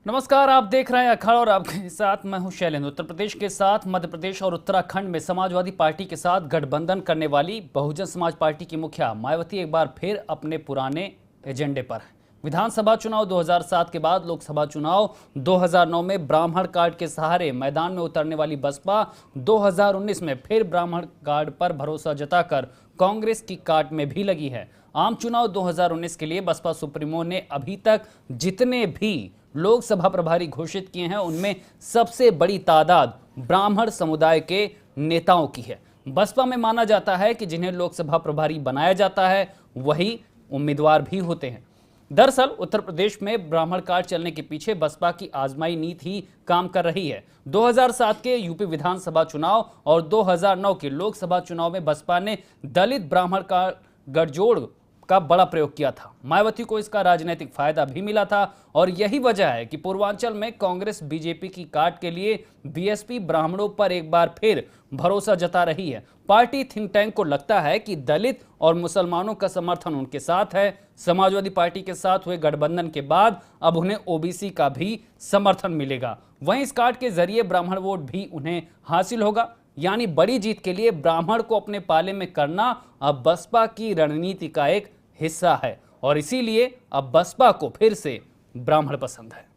नमस्कार, आप देख रहे हैं अखाड़ा और आपके साथ मैं हूं शैलेंद्र। उत्तर प्रदेश के साथ मध्य प्रदेश और उत्तराखंड में समाजवादी पार्टी के साथ गठबंधन करने वाली बहुजन समाज पार्टी की मुखिया मायावती एक बार फिर अपने पुराने एजेंडे पर है। विधानसभा चुनाव 2007 के बाद लोकसभा चुनाव 2009 में ब्राह्मण कार्ड के सहारे मैदान में उतरने वाली बसपा 2019 में फिर ब्राह्मण कार्ड पर भरोसा जताकर कांग्रेस की काट में भी लगी है। आम चुनाव 2019 के लिए बसपा सुप्रीमो ने अभी तक जितने भी लोकसभा प्रभारी घोषित किए हैं उनमें सबसे बड़ी तादाद ब्राह्मण समुदाय के नेताओं की है। बसपा में माना जाता है कि जिन्हें लोकसभा प्रभारी बनाया जाता है वही उम्मीदवार भी होते हैं। दरअसल उत्तर प्रदेश में ब्राह्मण कार्ड चलने के पीछे बसपा की आजमाई नीति ही काम कर रही है। 2007 के यूपी विधानसभा चुनाव और 2009 के लोकसभा चुनाव में बसपा ने दलित ब्राह्मण का गठजोड़ का बड़ा प्रयोग किया था। मायावती को इसका राजनीतिक फायदा भी मिला था और यही वजह है कि पूर्वांचल में कांग्रेस बीजेपी की काट के लिए बीएसपी ब्राह्मणों पर एक बार फिर भरोसा जता रही है। पार्टी थिंक टैंक को लगता है कि दलित और मुसलमानों का समर्थन उनके साथ है। समाजवादी पार्टी के साथ हुए गठबंधन के बाद अब उन्हें ओबीसी का भी समर्थन मिलेगा। वहीं इस कार्ड के जरिए ब्राह्मण वोट भी उन्हें हासिल होगा। यानी बड़ी जीत के लिए ब्राह्मण को अपने पाले में करना अब बसपा की रणनीति का एक हिस्सा है और इसीलिए अब बसपा को फिर से ब्राह्मण पसंद है।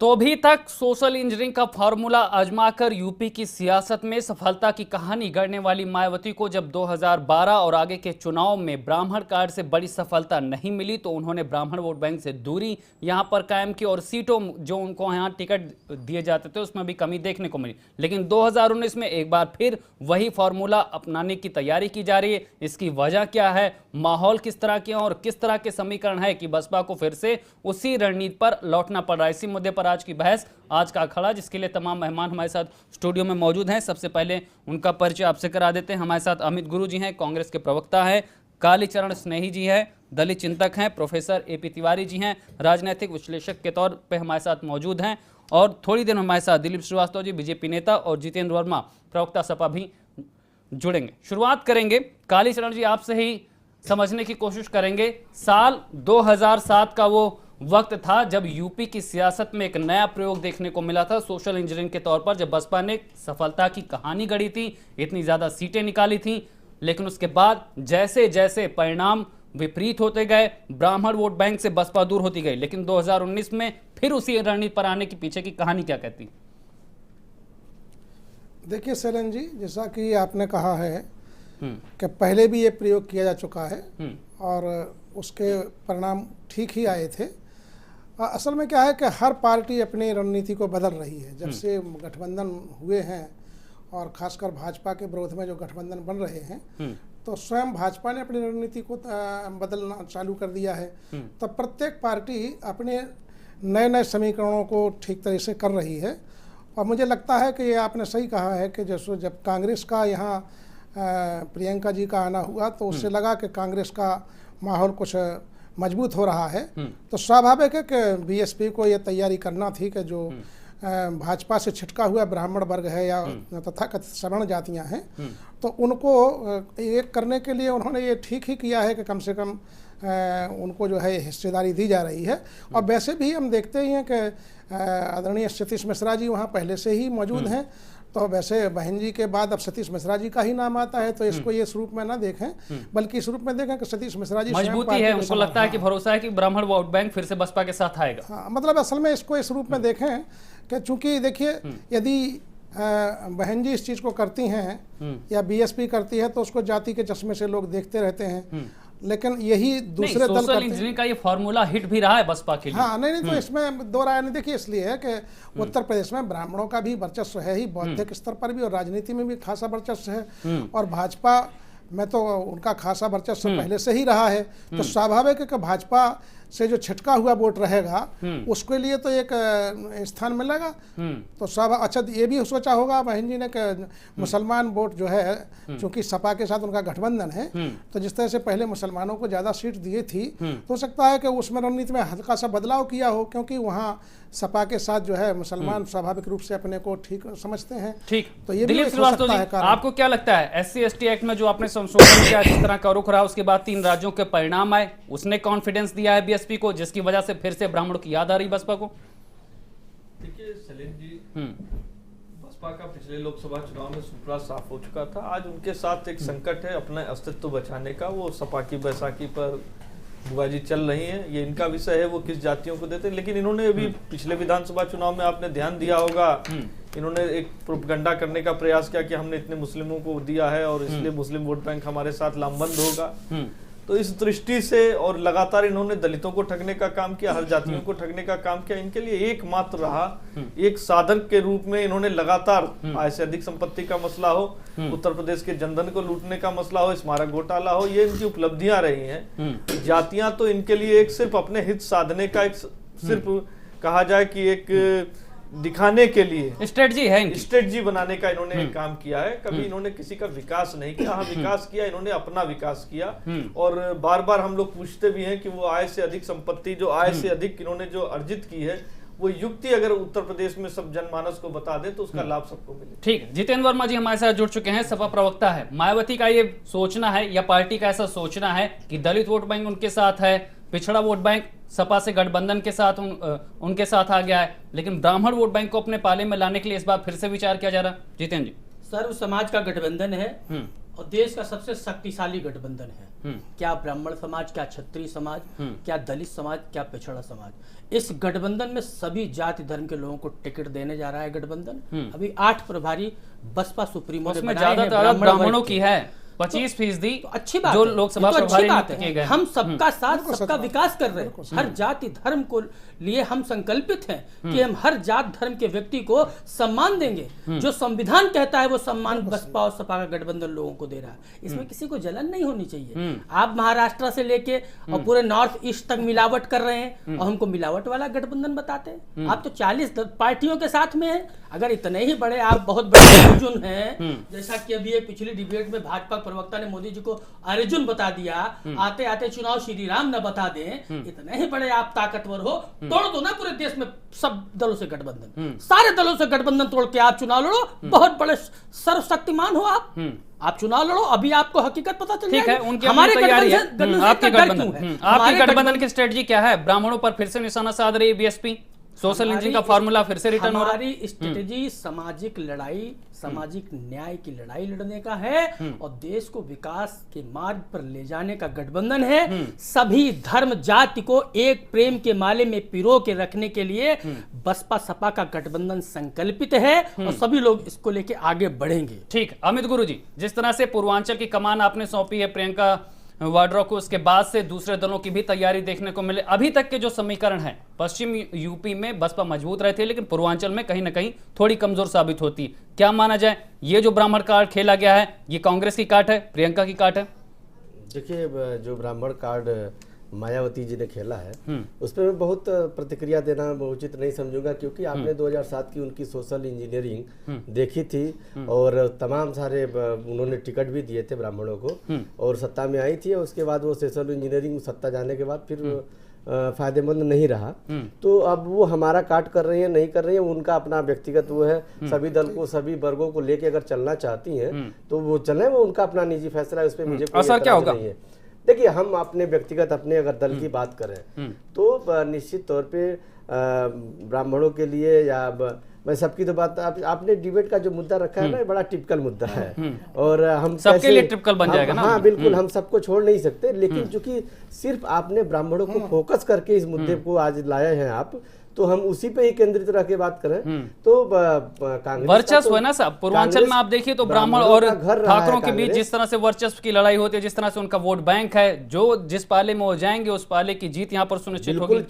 तो अभी तक सोशल इंजीनियरिंग का फॉर्मूला आजमाकर यूपी की सियासत में सफलता की कहानी गढ़ने वाली मायावती को जब 2012 और आगे के चुनाव में ब्राह्मण कार्ड से बड़ी सफलता नहीं मिली तो उन्होंने ब्राह्मण वोट बैंक से दूरी यहां पर कायम की और सीटों जो उनको यहां टिकट दिए जाते थे उसमें भी कमी देखने को मिली। लेकिन 2019 में एक बार फिर वही फॉर्मूला अपनाने की तैयारी की जा रही है। इसकी वजह क्या है, माहौल किस तरह के और किस तरह के समीकरण है कि बसपा को फिर से उसी रणनीति पर लौटना पड़ रहा है। इसी मुद्दे पर आज की बहस, आज का अखाड़ा, जिसके लिए तमाम मेहमान हमारे साथ स्टूडियो में मौजूद हैं। सबसे पहले उनका परिचय आपसे करा देते हैं। हमारे साथ अमित गुरु जी हैं, कांग्रेस के प्रवक्ता हैं। कालीचरण स्नेही जी हैं, दलित चिंतक हैं। प्रोफेसर एपी तिवारी जी हैं, राजनीतिक विश्लेषक के तौर पे हमारे साथ मौजूद हैं। और थोड़ी देर हमारे साथ दिलीप श्रीवास्तव जी, बीजेपी नेता, और जितेंद्र वर्मा, प्रवक्ता सपा भी जुड़ेंगे। शुरुआत करेंगे कालीचरण जी, आपसे ही समझने की कोशिश करेंगे। साल 2007 का वो वक्त था जब यूपी की सियासत में एक नया प्रयोग देखने को मिला था सोशल इंजीनियरिंग के तौर पर, जब बसपा ने सफलता की कहानी गढ़ी थी, इतनी ज्यादा सीटें निकाली थी। लेकिन उसके बाद जैसे जैसे परिणाम विपरीत होते गए, ब्राह्मण वोट बैंक से बसपा दूर होती गई। लेकिन 2019 में फिर उसी रणनीति पर आने के पीछे की कहानी क्या कहती? देखिए शैलेंद्र जी, जैसा कि आपने कहा है कि पहले भी ये प्रयोग किया जा चुका है और उसके परिणाम ठीक ही आए थे। असल में क्या है कि हर पार्टी अपनी रणनीति को बदल रही है। जब से गठबंधन हुए हैं और खासकर भाजपा के विरोध में जो गठबंधन बन रहे हैं तो स्वयं भाजपा ने अपनी रणनीति को बदलना चालू कर दिया है। तो प्रत्येक पार्टी अपने नए नए समीकरणों को ठीक तरह से कर रही है। और मुझे लगता है कि ये आपने सही कहा है कि जैसे जब कांग्रेस का यहाँ प्रियंका जी का आना हुआ तो उससे लगा कि कांग्रेस का माहौल कुछ मजबूत हो रहा है। तो स्वाभाविक है कि बीएसपी को ये तैयारी करना थी कि जो भाजपा से छिटका हुआ ब्राह्मण वर्ग है या तथाकथित सवर्ण जातियां हैं तो उनको एक करने के लिए उन्होंने ये ठीक ही किया है कि कम से कम उनको जो है हिस्सेदारी दी जा रही है। और वैसे भी हम देखते ही हैं कि आदरणीय सतीश मिश्रा जी वहाँ पहले से ही मौजूद हैं। तो वैसे बहन जी के बाद अब सतीश मिश्रा जी का ही नाम आता है। तो इसको ये स्वरूप में ना देखें बल्कि इस रूप में देखें कि सतीश मिश्रा जी मजबूती है, उनको लगता है कि भरोसा है कि ब्राह्मण वोट बैंक फिर से बसपा के साथ आएगा। हाँ, मतलब असल में इसको इस रूप में देखें कि चूंकि देखिए यदि बहन जी इस चीज़ को करती हैं या बीएसपी करती है तो उसको जाति के चश्मे से लोग देखते रहते हैं। लेकिन यही दूसरे दल सोशल इंजीनियरिंग का ये फॉर्मूला हिट भी रहा है बसपा के लिए। हाँ, नहीं तो इसमें दो राय नहीं। देखिए इसलिए है कि उत्तर प्रदेश में ब्राह्मणों का भी वर्चस्व है ही, बौद्धिक स्तर पर भी और राजनीति में भी खासा वर्चस्व है। और भाजपा में तो उनका खासा वर्चस्व पहले से ही रहा है। तो स्वाभाविक है कि भाजपा से जो छिटका हुआ वोट रहेगा उसके लिए तो एक स्थान मिलेगा। तो सब अच्छा ये भी सोचा होगा बहन जी ने कि मुसलमान वोट जो है चूंकि सपा के साथ उनका गठबंधन है, तो जिस तरह से पहले मुसलमानों को ज़्यादा सीट दी थी, तो हो सकता है कि उसमें रणनीति में हल्का सा बदलाव किया हो, क्योंकि वहाँ सपा के साथ जो है मुसलमान स्वाभाविक रूप से अपने को ठीक समझते हैं। ठीक, तो ये दिलीप भी हो श्रीवास्तव सकता जी, है कारण। आपको क्या लगता है SC/ST एक्ट में जो आपने संशोधन किया, जिस तरह का रुख रहा, उसके बाद 3 राज्यों के परिणाम आए, उसने कॉन्फिडेंस दिया है बीएसपी को, जिसकी वजह से फिर से ब्राह्मणों की याद आ रही बसपा को? देखिए सलीम जी, बसपा का पिछले लोकसभा चुनाव में सुपड़ा साफ हो चुका था। आज उनके साथ एक संकट है अपना अस्तित्व बचाने का। वो सपा की बैसाखी पर बुआजी चल रही है, ये इनका विषय है, वो किस जातियों को देते हैं। लेकिन इन्होंने अभी पिछले विधानसभा चुनाव में आपने ध्यान दिया होगा, इन्होंने एक प्रोपगंडा करने का प्रयास किया कि हमने इतने मुस्लिमों को दिया है और इसलिए मुस्लिम वोट बैंक हमारे साथ लामबंद होगा। तो इस दृष्टि से और लगातार इन्होंने दलितों को ठगने का काम किया, हर जातियों को ठगने का काम किया। इनके लिए एकमात्र रहा, एक साधन के रूप में इन्होंने लगातार आय से अधिक संपत्ति का मसला हो, उत्तर प्रदेश के जनधन को लूटने का मसला हो, स्मारक घोटाला हो, ये इनकी उपलब्धियां रही हैं। जातियां तो इनके लिए एक सिर्फ अपने हित साधने का, एक सिर्फ कहा जाए कि एक दिखाने के लिए स्ट्रेटजी है इनकी, स्ट्रेटजी बनाने का इन्होंने एक काम किया है। कभी इन्होंने किसी का विकास नहीं किया। हाँ, विकास किया, इन्होंने अपना विकास किया। और बार बार हम लोग पूछते भी हैं कि वो आय से अधिक संपत्ति, जो आय से अधिक इन्होंने जो अर्जित की है, वो युक्ति अगर उत्तर प्रदेश में सब जनमानस को बता दे तो उसका लाभ सबको मिले। ठीक, जितेंद्र वर्मा जी हमारे साथ जुड़ चुके हैं, सपा प्रवक्ता है। मायावती का ये सोचना है या पार्टी का ऐसा सोचना है कि दलित वोट बैंक उनके साथ है, पिछड़ा वोट बैंक सपा से गठबंधन के साथ उनके साथ आ गया है, लेकिन ब्राह्मण वोट बैंक को अपने पाले में लाने के लिए इस बार फिर से विचार किया जा रहा है? जितेंद्र जी, सर्व समाज का गठबंधन है और देश का सबसे शक्तिशाली गठबंधन है। क्या ब्राह्मण समाज, क्या क्षत्रिय समाज, क्या दलित समाज, क्या पिछड़ा समाज, इस गठबंधन में सभी जाति धर्म के लोगों को टिकट देने जा रहा है गठबंधन। अभी 8 प्रभारी बसपा सुप्रीमो ने बनाए हैं, ब्राह्मणों की है 25%, तो अच्छी बात जो है, लोकसभा तो अच्छी बात किए है। गए। हम सबका साथ सबका विकास कर रहे हैं। हर जाति धर्म को लिए हम संकल्पित हैं कि हम हर जात धर्म के व्यक्ति को सम्मान देंगे। जो संविधान कहता है वो सम्मान बसपा और सपा का गठबंधन लोगों को दे रहा है। इसमें किसी को जलन नहीं होनी चाहिए। आप महाराष्ट्र से लेके और पूरे नॉर्थ ईस्ट तक मिलावट कर रहे हैं और हमको मिलावट वाला गठबंधन बताते हैं। आप तो 40 पार्टियों के साथ में हैं। अगर इतने ही बड़े आप बहुत बड़े अर्जुन हैं, जैसा कि अभी एक पिछली डिबेट में भाजपा प्रवक्ता ने मोदी जी को अर्जुन बता दिया, आते आते चुनाव श्री राम न बता दें, इतने ही बड़े आप ताकतवर हो, तोड़ दो ना पूरे देश में सब दलों से गठबंधन, सारे दलों से गठबंधन तोड़ के आप चुनाव लड़ो। बहुत बड़े सर्वशक्तिमान हो आप चुनाव लड़ो। अभी आपको हकीकत पता चल ठीक है, जाएगी। उनकी हमारे तैयारी है। आपकी गठबंधन गठबंधन की स्ट्रेटजी क्या है? ब्राह्मणों पर फिर से निशाना साध रही है बीएसपी, सोशल इंजीनियरिंग का फार्मूला फिर से रिटर्न हो रहा है। हमारी स्ट्रेटजी सामाजिक लड़ाई, सामाजिक न्याय की लड़ाई लड़ने का है और देश को विकास के मार्ग पर ले जाने का गठबंधन है। सभी धर्म जाति को एक प्रेम के माले में पिरो के रखने के लिए बसपा सपा का गठबंधन संकल्पित है और सभी लोग इसको लेके आगे बढ़ेंगे। ठीक, अमित गुरु जी, जिस तरह से पूर्वांचल की कमान आपने सौंपी है प्रियंका वाड्रा को, उसके बाद से दूसरे दलों की भी तैयारी देखने को मिले। अभी तक के जो समीकरण है, पश्चिम यूपी में बसपा मजबूत रहती है, लेकिन पूर्वांचल में कहीं ना कहीं थोड़ी कमजोर साबित होती है। क्या माना जाए, ये जो ब्राह्मण कार्ड खेला गया है, ये कांग्रेस की काट है, प्रियंका की काट है? देखिए, जो ब्राह्मण कार्ड मायावती जी ने खेला है उस पर मैं बहुत प्रतिक्रिया देना उचित नहीं समझूंगा, क्योंकि आपने 2007 की उनकी सोशल इंजीनियरिंग देखी थी और तमाम सारे उन्होंने टिकट भी दिए थे ब्राह्मणों को और सत्ता में आई थी। उसके बाद वो सोशल इंजीनियरिंग सत्ता जाने के बाद फिर फायदेमंद नहीं रहा। तो अब वो हमारा काट कर रही है नहीं कर रही है, उनका अपना व्यक्तिगत वो है। सभी दल को, सभी वर्गों को लेके अगर चलना चाहती हैं तो वो चलें, वो उनका अपना निजी फैसला है, उस पर मुझे कोई एतराज नहीं है। देखिए, हम अपने व्यक्तिगत अपने अगर दल की बात करें तो निश्चित तौर पे ब्राह्मणों के लिए या मैं सबकी तो बात, आपने डिबेट का जो मुद्दा रखा है ना, बड़ा टिपिकल मुद्दा है और हम सबके लिए टिपिकल बन जाएगा ना। हाँ बिल्कुल, हम सबको छोड़ नहीं सकते, लेकिन चूंकि सिर्फ आपने ब्राह्मणों को फोकस करके इस मुद्दे को आज लाए हैं आप, तो हम उसी पे ही केंद्रित रह के बात करें तो कांग्रेस वर्चस्व है ना साहब। पूर्वांचल में आप देखिए तो ब्राह्मण और ठाकुरों के बीच जिस तरह से वर्चस्व की लड़ाई होती है, जिस तरह से उनका वोट बैंक है, जो जिस पाले में वो जाएंगे उस पाले की जीत यहाँ पर सुनिश्चित होगी।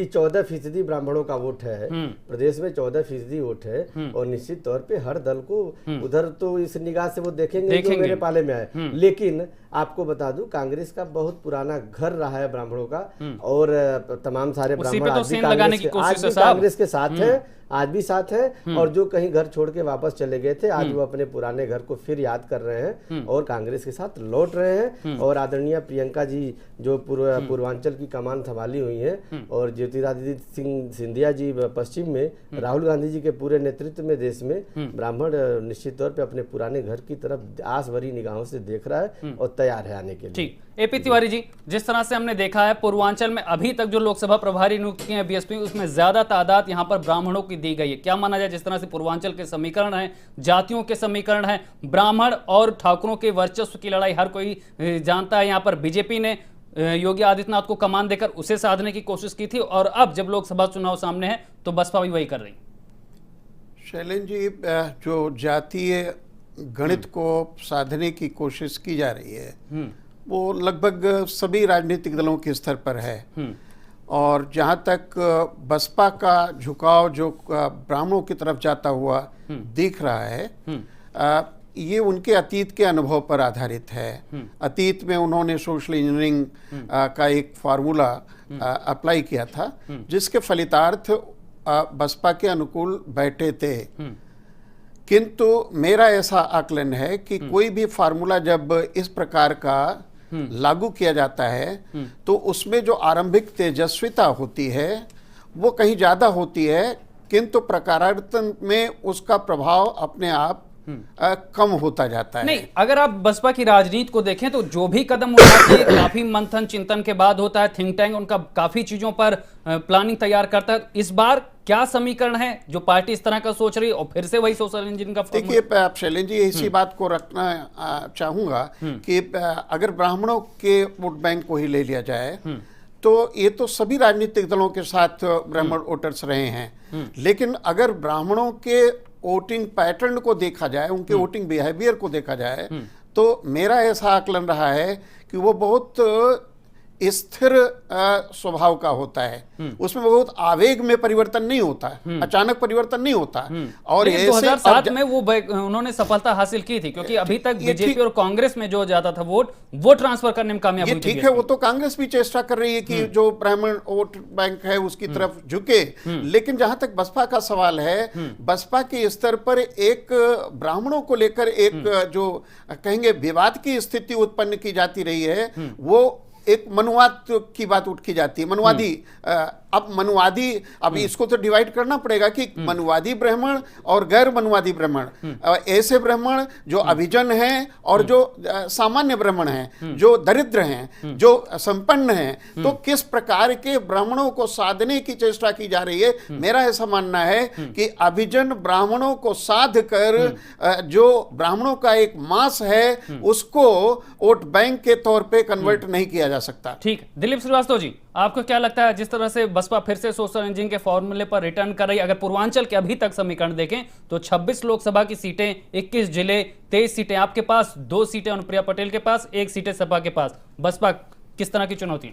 14% ब्राह्मणों का वोट है प्रदेश में, 14% वोट है, और निश्चित तौर पे हर दल को उधर तो इस निगाह से वो देखेंगे जो मेरे पाले में आए। लेकिन आपको बता दूं कांग्रेस का बहुत पुराना घर रहा है ब्राह्मणों का, और तमाम सारे ब्राह्मण आज भी कांग्रेस के साथ है, आज भी साथ है, और जो कहीं घर छोड़ के वापस चले गए थे आज वो अपने पुराने घर को फिर याद कर रहे हैं और कांग्रेस के साथ लौट रहे हैं। और आदरणीय प्रियंका जी जो पूर्वांचल की कमान संभाली हुई हैं, और ज्योतिरादित्य सिंह सिंधिया जी पश्चिम में, राहुल गांधी जी के पूरे नेतृत्व में देश में ब्राह्मण निश्चित तौर पे अपने पुराने घर की तरफ आस भरी निगाहों से देख रहा है और तैयार है आने के लिए। ठीक, एपी तिवारी जी, जिस तरह से हमने देखा है पूर्वांचल में अभी तक जो लोकसभा प्रभारी नियुक्त किए हैं बीएसपी, उसमें ज्यादा तादाद यहाँ पर ब्राह्मणों की दी गई है। क्या माना जाए जिस तरह से पूर्वांचल के समीकरण है, जातियों के समीकरण है, ब्राह्मण और ठाकुरों के वर्चस्व की लड़ाई हर कोई जानता है। यहाँ पर बीजेपी ने योगी आदित्यनाथ को कमान देकर उसे साधने की कोशिश की थी, और अब जब लोकसभा चुनाव सामने है तो बसपा भी वही कर रही। शैलेंद्र जी, जो जातीय गणित को साधने की कोशिश की जा रही है वो लगभग सभी राजनीतिक दलों के स्तर पर है, और जहाँ तक बसपा का झुकाव जो ब्राह्मणों की तरफ जाता हुआ दिख रहा है, ये उनके अतीत के अनुभव पर आधारित है। अतीत में उन्होंने सोशल इंजीनियरिंग का एक फार्मूला अप्लाई किया था जिसके फलितार्थ बसपा के अनुकूल बैठे थे। किंतु मेरा ऐसा आकलन है कि कोई भी फार्मूला जब इस प्रकार का लागू किया जाता है तो उसमें जो आरंभिक तेजस्विता होती है वो कहीं ज्यादा होती है, किंतु प्रकारान्तर में उसका प्रभाव अपने आप कम होता जाता है। नहीं, अगर आप बसपा की राजनीति को देखें तो जो भी कदम उठाती है काफी मंथन चिंतन के बाद होता है। थिंक टैंक उनका काफी चीजों पर प्लानिंग तैयार करता है। इस बार क्या समीकरण है जो पार्टी इस तरह का सोच रही है और फिर से वही सोशल इंजीनियरिंग का? देखिए शैलेंद्र जी, इसी बात को रखना चाहूंगा कि अगर ब्राह्मणों के वोट बैंक को ही ले लिया जाए तो ये तो सभी राजनीतिक दलों के साथ ब्राह्मण वोटर्स रहे हैं, लेकिन अगर ब्राह्मणों के वोटिंग पैटर्न को देखा जाए, उनके वोटिंग बिहेवियर को देखा जाए, तो मेरा ऐसा आकलन रहा है कि वो बहुत स्थिर स्वभाव का होता है। उसमें बहुत आवेग में परिवर्तन नहीं होता, अचानक परिवर्तन नहीं होता। और 2007 में वो उन्होंने सफलता हासिल की थी, क्योंकि अभी तक बीजेपी और कांग्रेस में जो जाता था वोट, वो ट्रांसफर करने में कामयाब हुई थी। ठीक है, वो तो कांग्रेस भी चेष्टा कर रही है कि जो ब्राह्मण वोट बैंक है उसकी तरफ झुके, लेकिन जहां तक बसपा का सवाल है, बसपा के स्तर पर एक ब्राह्मणों को लेकर एक जो कहेंगे विवाद की स्थिति उत्पन्न की जाती रही है, वो एक मनुवाद की बात उठ की जाती है। मनुवादी, अब इसको तो डिवाइड करना पड़ेगा कि मनुवादी ब्राह्मण और गैर मनुवादी ब्राह्मण, ऐसे ब्राह्मण जो अभिजन हैं और जो सामान्य ब्राह्मण हैं, जो दरिद्र हैं, जो संपन्न हैं, तो किस प्रकार के ब्राह्मणों को साधने की चेष्टा की जा रही है। मेरा ऐसा मानना है कि अभिजन ब्राह्मणों को साध कर जो ब्राह्मणों का एक मास है उसको वोट बैंक के तौर पे कन्वर्ट नहीं किया जा सकता। ठीक, दिलीप श्रीवास्तव जी, आपको क्या लगता है जिस तरह से बसपा फिर से सोशल इंजीनियरिंग के फॉर्मूले पर रिटर्न कर रही है? अगर पूर्वांचल के अभी तक समीकरण देखें तो 26 लोकसभा की सीटें, 21 जिले, 23 सीटें आपके पास, 2 सीटें अनुप्रिया पटेल के पास, 1 सीटें सपा के पास। बसपा किस तरह की चुनौती?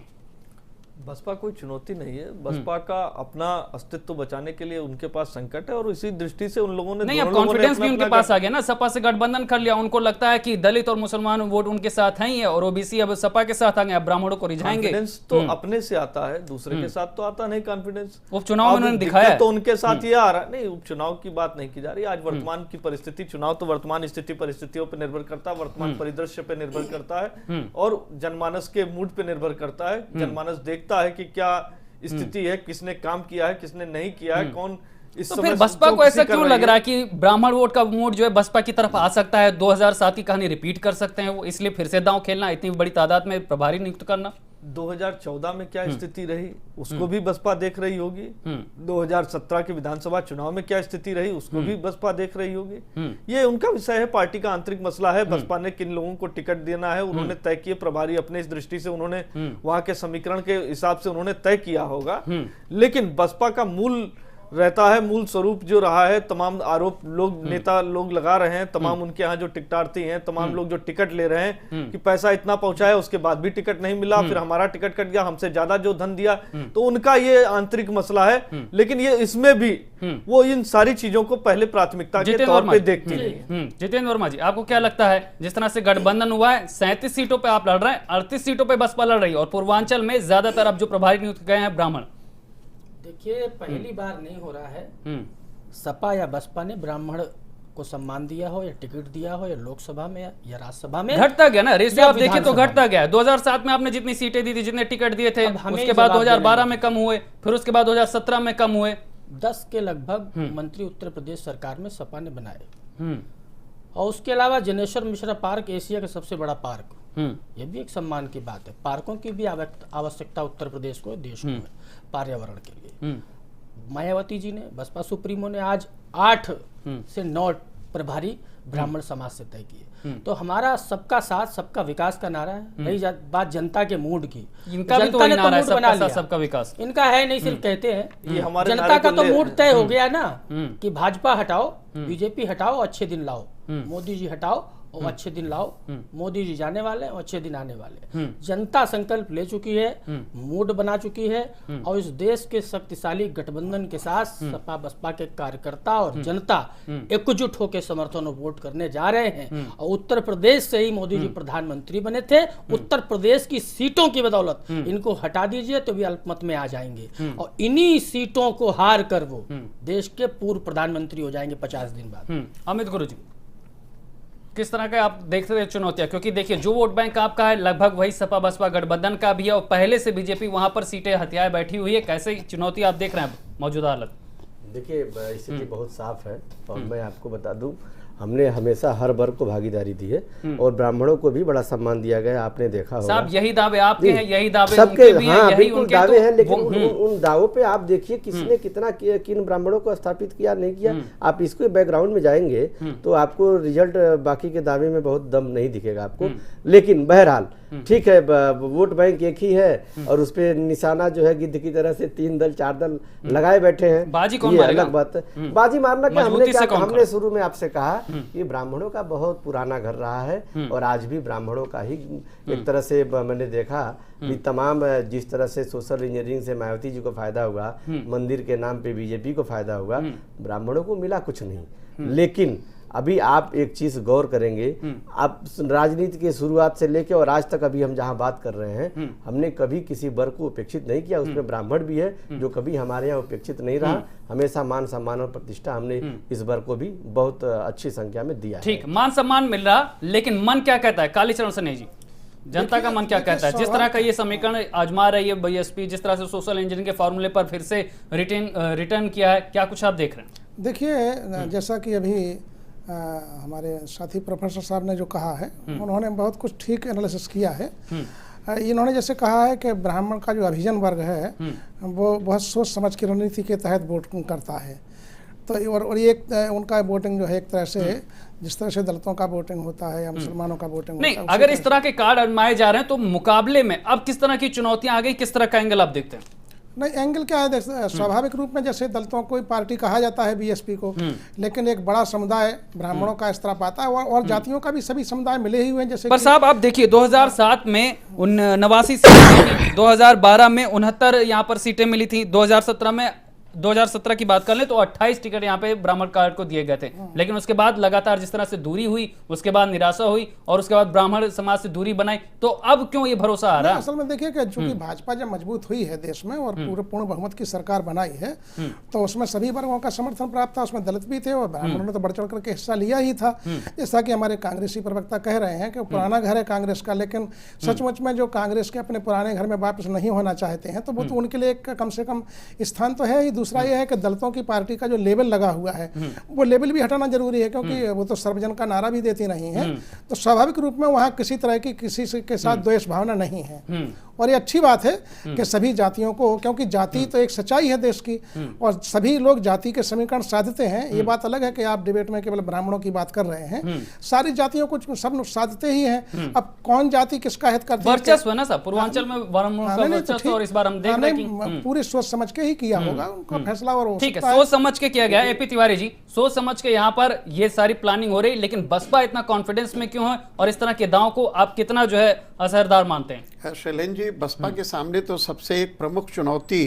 बसपा कोई चुनौती नहीं है। बसपा का अपना अस्तित्व बचाने के लिए उनके पास संकट है, और इसी दृष्टि से उन लोगों ने नहीं, अब कॉन्फिडेंस भी उनके पास आ गया ना, सपा से गठबंधन कर लिया। उनको लगता है कि दलित और मुसलमान वोट उनके साथ हैं ही है, और ओबीसी अब सपा के साथ आ गए, अब ब्राह्मणों को रिझाएंगे। कॉन्फिडेंस तो अपने से आता है, दूसरे के साथ तो आता नहीं कॉन्फिडेंस। उपचुनाव में उन्होंने दिखाया तो उनके साथ ये आ रहा है। नहीं, उपचुनाव की बात नहीं की जा रही। आज वर्तमान की परिस्थिति, चुनाव तो वर्तमान स्थिति परिस्थितियों पर निर्भर करता है, वर्तमान परिदृश्य पे निर्भर करता है, और जनमानस के मूड पे निर्भर करता है। जनमानस देखता है कि क्या स्थिति है, किसने काम किया है, किसने नहीं किया है, कौन इस तो फिर बसपा को ऐसा क्यों लग रहा है कि ब्राह्मण वोट का मूड जो है बसपा की तरफ आ सकता है? 2007 की कहानी रिपीट कर सकते हैं वो, इसलिए फिर से दांव खेलना, इतनी बड़ी तादाद में प्रभारी नियुक्त करना? 2014 में क्या स्थिति रही उसको भी बसपा देख रही होगी। 2017 के विधानसभा चुनाव में क्या स्थिति रही उसको भी बसपा देख रही होगी। ये उनका विषय है, पार्टी का आंतरिक मसला है। बसपा ने किन लोगों को टिकट देना है उन्होंने तय किए, प्रभारी अपने इस दृष्टि से उन्होंने वहां के समीकरण के हिसाब से उन्होंने तय किया होगा। लेकिन बसपा का मूल रहता है, मूल स्वरूप जो रहा है, तमाम आरोप लोग नेता लोग लगा रहे हैं, तमाम उनके यहाँ जो टिकटार्थी हैं, तमाम लोग जो टिकट ले रहे हैं कि पैसा इतना पहुंचाया उसके बाद भी टिकट नहीं मिला, फिर हमारा टिकट कट गया, हमसे ज्यादा जो धन दिया, तो उनका ये आंतरिक मसला है। लेकिन ये इसमें भी वो इन सारी चीजों को पहले प्राथमिकता के तौर पे देखती है। जितेंद्र वर्मा जी, आपको क्या लगता है, जिस तरह से गठबंधन हुआ है, 37 सीटों पे आप लड़ रहे हैं, 38 सीटों पे बसपा लड़ रही है और पूर्वांचल में ज्यादातर अब जो प्रभारी नियुक्त गए हैं ब्राह्मण। देखिए, पहली बार नहीं हो रहा है सपा या बसपा ने ब्राह्मण को सम्मान दिया हो या टिकट दिया हो, या लोकसभा में या राज्यसभा में। घटता गया ना रेशियो, आप देखिए तो घटता गया। 2007 में आपने जितनी सीटें दी थी, जितने टिकट दिए थे, उसके बाद 2012 में कम हुए, फिर उसके बाद 2017 में कम हुए। 10 के लगभग मंत्री उत्तर प्रदेश सरकार में सपा ने बनाए। और उसके अलावा जनेश्वर मिश्रा पार्क एशिया का सबसे बड़ा पार्क, ये भी एक सम्मान की बात है। पार्कों की भी आवश्यकता उत्तर प्रदेश को, देश को है पर्यावरण के लिए। मायावती जी ने, बसपा सुप्रीमो ने आज 8 से 9 प्रभारी ब्राह्मण समाज से तय किए। तो हमारा सबका साथ सबका विकास का नारा है। रही बात जनता के मूड की, इनका भी तो वही नारा है, सबका साथ सबका विकास। इनका है नहीं, सिर्फ कहते हैं। ये हमारे जनता का तो मूड तय हो गया ना कि भाजपा हटाओ, बीजेपी हटाओ, अच्छे दिन लाओ, मोदी जी हटाओ और अच्छे दिन लाओ, मोदी जी जाने वाले और अच्छे दिन आने वाले। जनता संकल्प ले चुकी है, मूड बना चुकी है और इस देश के शक्तिशाली गठबंधन के साथ सपा बसपा के कार्यकर्ता और जनता एकजुट होकर समर्थन और वोट करने जा रहे हैं। और उत्तर प्रदेश से ही मोदी जी प्रधानमंत्री बने थे। उत्तर प्रदेश की सीटों की बदौलत इनको हटा दीजिए तो भी अल्पमत में आ जाएंगे और इन्हीं सीटों को हार कर वो देश के पूर्व प्रधानमंत्री हो जाएंगे 50 दिन बाद। अमित गुरु जी, किस तरह का आप देखते थे चुनौतियां? क्योंकि देखिए, जो वोट बैंक आपका है लगभग वही सपा बसपा गठबंधन का भी है और पहले से बीजेपी वहां पर सीटें हथियाए बैठी हुई है। कैसे चुनौती आप देख रहे हैं मौजूदा हालत? देखिए, स्थिति बहुत साफ है और मैं आपको बता दूं, हमने हमेशा हर वर्ग को भागीदारी दी है और ब्राह्मणों को भी बड़ा सम्मान दिया गया। आपने देखा होगा साहब, यही दावे आपके हैं, यही दावे सबके, उनके भी हैं, हाँ, यही बिल्कुल उनके दावे तो हैं। लेकिन उन दावों पे आप देखिए किसने कितना किन ब्राह्मणों को स्थापित किया नहीं किया। आप इसको बैकग्राउंड में जाएंगे तो आपको रिजल्ट बाकी के दावे में बहुत दम नहीं दिखेगा आपको। लेकिन बहरहाल ठीक है, वोट बैंक एक ही है और उस पे निशाना जो है गिद्ध की तरह से 3 दल 4 दल लगाए बैठे हैं। बाजी कौन ये मारेगा? अलग बात है। बाजी मारना क्या, हमने शुरू में आपसे कहा कि ब्राह्मणों का बहुत पुराना घर रहा है और आज भी ब्राह्मणों का ही एक तरह से मैंने देखा कि तमाम जिस तरह से सोशल इंजीनियरिंग से मायावती जी को फायदा हुआ, मंदिर के नाम पे बीजेपी को फायदा हुआ, ब्राह्मणों को मिला कुछ नहीं। लेकिन अभी आप एक चीज गौर करेंगे, आप राजनीति की शुरुआत से लेके और आज तक अभी हम जहां बात कर रहे हैं, हमने कभी किसी वर्ग को उपेक्षित नहीं किया। उसमें ब्राह्मण भी है जो कभी हमारे यहाँ उपेक्षित नहीं रहा। हमेशा मान सम्मान और प्रतिष्ठा हमने इस वर्ग को भी बहुत अच्छी संख्या में दिया। ठीक, मान सम्मान मिल रहा, लेकिन मन क्या कहता है? कालीचरण सनेही जी, जनता का मन क्या कहता है? जिस तरह का ये समीकरण आजमा रही है बीएसपी, जिस तरह से सोशल इंजीनियरिंग के फॉर्मूले पर फिर से रिटर्न किया है, क्या कुछ आप देख रहे हैं? देखिए, जैसा कि अभी हमारे साथी प्रोफेसर साहब ने जो कहा है, उन्होंने बहुत कुछ ठीक एनालिसिस किया है। इन्होंने जैसे कहा है कि ब्राह्मण का जो अभिजन वर्ग है वो बहुत सोच समझ की रणनीति के तहत वोट करता है। तो और ये उनका वोटिंग जो है एक तरह से जिस तरह से दलितों का वोटिंग होता है या मुसलमानों का वोटिंग नहीं, अगर इस तरह के कार्ड आजमाए जा रहे हैं तो मुकाबले में अब किस तरह की चुनौतियां आ गई, किस तरह का एंगल आप देखते हैं? नहीं, एंगल क्या है, स्वाभाविक रूप में जैसे दलितों को पार्टी कहा जाता है बीएसपी को, लेकिन एक बड़ा समुदाय ब्राह्मणों का इस तरह पाता है और जातियों का भी सभी समुदाय मिले ही हुए हैं। जैसे पर साहब आप देखिए, 2007 में 89 सीटें, 2012 में 69 यहाँ पर सीटें मिली थी, 2017 की बात कर लें तो 28 टिकट यहाँ पे ब्राह्मण कार्ड को दिए गए थे। लेकिन उसके बाद लगातार जिस तरह से दूरी हुई, उसके बाद निराशा हुई और उसके बाद ब्राह्मण समाज से दूरी बनाई, तो अब क्यों ये भरोसा आ रहा है? असल में देखिए कि चूंकि भाजपा जब मजबूत हुई है देश में और पूर्ण बहुमत की सरकार बनाई है, तो उसमें सभी वर्गों का समर्थन प्राप्त था। उसमें दलित भी थे और ब्राह्मणों ने तो बढ़ चढ़ करके हिस्सा लिया ही था। जैसा कि हमारे कांग्रेसी प्रवक्ता कह रहे हैं कि पुराना घर है कांग्रेस का, लेकिन सचमुच में जो कांग्रेस के अपने पुराने घर में वापस नहीं होना चाहते हैं तो वो तो उनके लिए कम से कम स्थान तो है ही। दूसरा ये है कि दलितों की पार्टी का जो लेबल लगा हुआ है वो लेबल भी हटाना जरूरी है, क्योंकि वो तो सर्वजन का नारा भी देती नहीं है, तो स्वाभाविक रूप में वहाँ किसी तरह की किसी के साथ द्वेष भावना नहीं है। और ये अच्छी बात है कि सभी जातियों को, क्योंकि जाति तो एक सच्चाई है देश की और सभी लोग जाति के समीकरण साधते हैं। ये बात अलग है कि आप डिबेट में केवल ब्राह्मणों की बात कर रहे हैं, सारी जातियों को सब साधते ही हैं। अब कौन जाति किसका हित करती है, वर्चस्व है ना सर, पूर्वांचल में ब्राह्मणों का वर्चस्व, और इस बार हम देख रहे हैं कि पूरी सोच समझ के ही किया होगा उनका फैसला। और ठीक है, सोच समझ के किया गया। एपी तिवारी जी, सोच समझ के यहाँ पर ये सारी प्लानिंग हो रही, लेकिन बसपा इतना कॉन्फिडेंस में क्यों है और इस तरह के दावों को आप कितना जो है असरदार मानते हैं? शैलेंद्र जी, बसपा के सामने तो सबसे एक प्रमुख चुनौती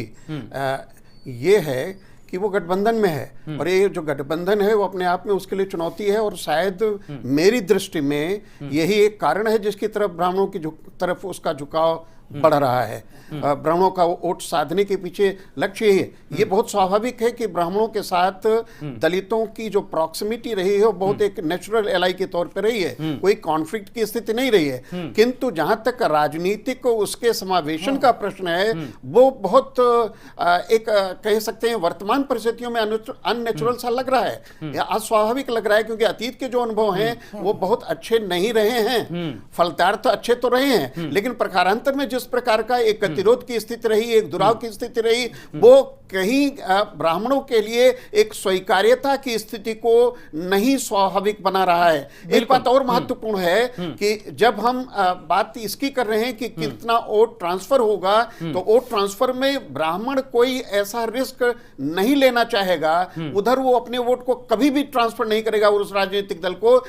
ये है कि वो गठबंधन में है, और ये जो गठबंधन है वो अपने आप में उसके लिए चुनौती है, और शायद मेरी दृष्टि में यही एक कारण है जिसकी तरफ ब्राह्मणों की तरफ उसका झुकाव बढ़ रहा है। ब्राह्मणों का वोट साधने के पीछे लक्ष्य यही है। ये बहुत स्वाभाविक है कि ब्राह्मणों के साथ दलितों की जो प्रॉक्सिमिटी रही है वो बहुत एक नेचुरल एलाई के तौर पर रही है, कोई कॉन्फ्लिक्ट की स्थिति नहीं रही है। किंतु जहां तक राजनीतिक उसके समावेशन का प्रश्न है, वो बहुत एक कह सकते हैं वर्तमान परिस्थितियों में अननेचुरल सा लग रहा है, अस्वाभाविक लग रहा है, क्योंकि अतीत के जो अनुभव हैं वो बहुत अच्छे नहीं रहे हैं। फलदार तो अच्छे तो रहे हैं, लेकिन प्रकारांतर में जिस प्रकार का एक गतिरोध की स्थिति रही, एक दुराव की स्थिति रही, वो कहीं ब्राह्मणों के लिए एक स्वीकार्यता की स्थिति को नहीं स्वाभाविक बना रहा है। एक बात और महत्वपूर्ण है कि जब हम बात इसकी कर रहे हैं कि कितना वोट ट्रांसफर होगा, तो वोट ट्रांसफर में ब्राह्मण कोई ऐसा रिस्क नहीं लेना चाहेगा, उधर वो अपने वोट को कभी भी ट्रांसफर नहीं करेगा उस राजनीतिक दल को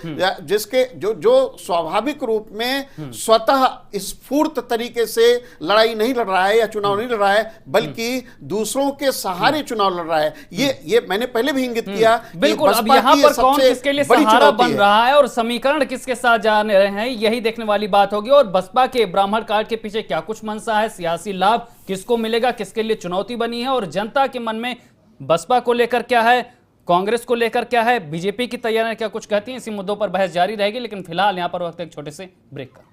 जिसके जो स्वाभाविक रूप में स्वतः स्फूर्त तरीके से लड़ाई नहीं लड़ रहा है या चुनाव नहीं लड़ रहा है, बल्कि दूसरों के सहारे चुनाव लड़ रहा है। ये मैंने पहले भी इंगित किया। बिल्कुल, अब यहाँ पर कौन किसके लिए सहारा बन रहा है और समीकरण किसके साथ जा रहे हैं, यही देखने वाली बात होगी। और बसपा के ब्राह्मण कार्ड के पीछे क्या कुछ मंशा है, सियासी लाभ किसको मिलेगा, किसके लिए चुनौती बनी है, और जनता के मन में बसपा को लेकर क्या है, कांग्रेस को लेकर क्या है, बीजेपी की तैयारियां क्या कुछ कहती हैं, इसी मुद्दों पर बहस जारी रहेगी। लेकिन फिलहाल यहां पर वक्त एक छोटे से ब्रेक का।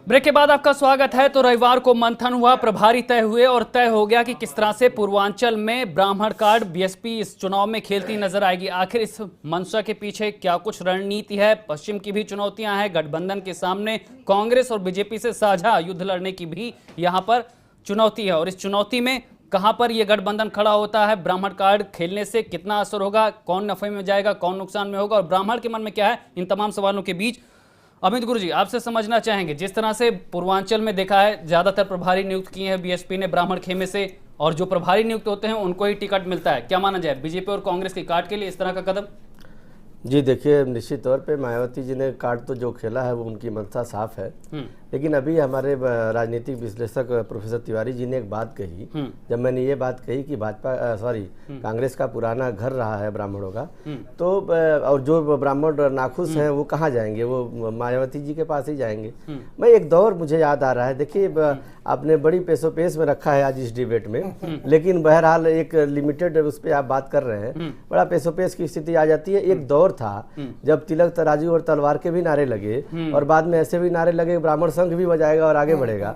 ब्रेक के बाद आपका स्वागत है। तो रविवार को मंथन हुआ, प्रभारी तय हुए और तय हो गया कि किस तरह से पूर्वांचल में ब्राह्मण कार्ड बीएसपी इस चुनाव में खेलती नजर आएगी। आखिर इस मंशा के पीछे क्या कुछ रणनीति है? पश्चिम की भी चुनौतियां हैं, गठबंधन के सामने कांग्रेस और बीजेपी से साझा युद्ध लड़ने की भी यहां पर चुनौती है। और इस चुनौती में कहां पर यह गठबंधन खड़ा होता है, ब्राह्मण कार्ड खेलने से कितना असर होगा, कौन नफे में जाएगा, कौन नुकसान में होगा, और ब्राह्मण के मन में क्या है, इन तमाम सवालों के बीच अमित गुरु जी आपसे समझना चाहेंगे, जिस तरह से पूर्वांचल में देखा है ज्यादातर प्रभारी नियुक्त किए हैं बीएसपी ने ब्राह्मण खेमे से, और जो प्रभारी नियुक्त होते हैं उनको ही टिकट मिलता है, क्या माना जाए बीजेपी और कांग्रेस की काट के लिए इस तरह का कदम? जी देखिए, निश्चित तौर पे मायावती जी ने कार्ड तो जो खेला है वो उनकी मंशा साफ है, लेकिन अभी हमारे राजनीतिक विश्लेषक प्रोफेसर तिवारी जी ने एक बात कही, जब मैंने ये बात कही कि कांग्रेस का पुराना घर रहा है ब्राह्मणों का, तो और जो ब्राह्मण नाखुश हैं वो कहाँ जाएंगे, वो मायावती जी के पास ही जाएंगे। मैं एक दौर मुझे याद आ रहा है, देखिए आपने बड़ी पेशोपेश में रखा है आज इस डिबेट में, लेकिन बहरहाल एक लिमिटेड उस पर आप बात कर रहे हैं, बड़ा पेशोपेश की स्थिति आ जाती है। एक दौर था जब तिलक तराजू और तलवार के भी नारे लगे, और बाद में ऐसे भी नारे लगे ब्राह्मण संघ भी बजाएगा और आगे बढ़ेगा।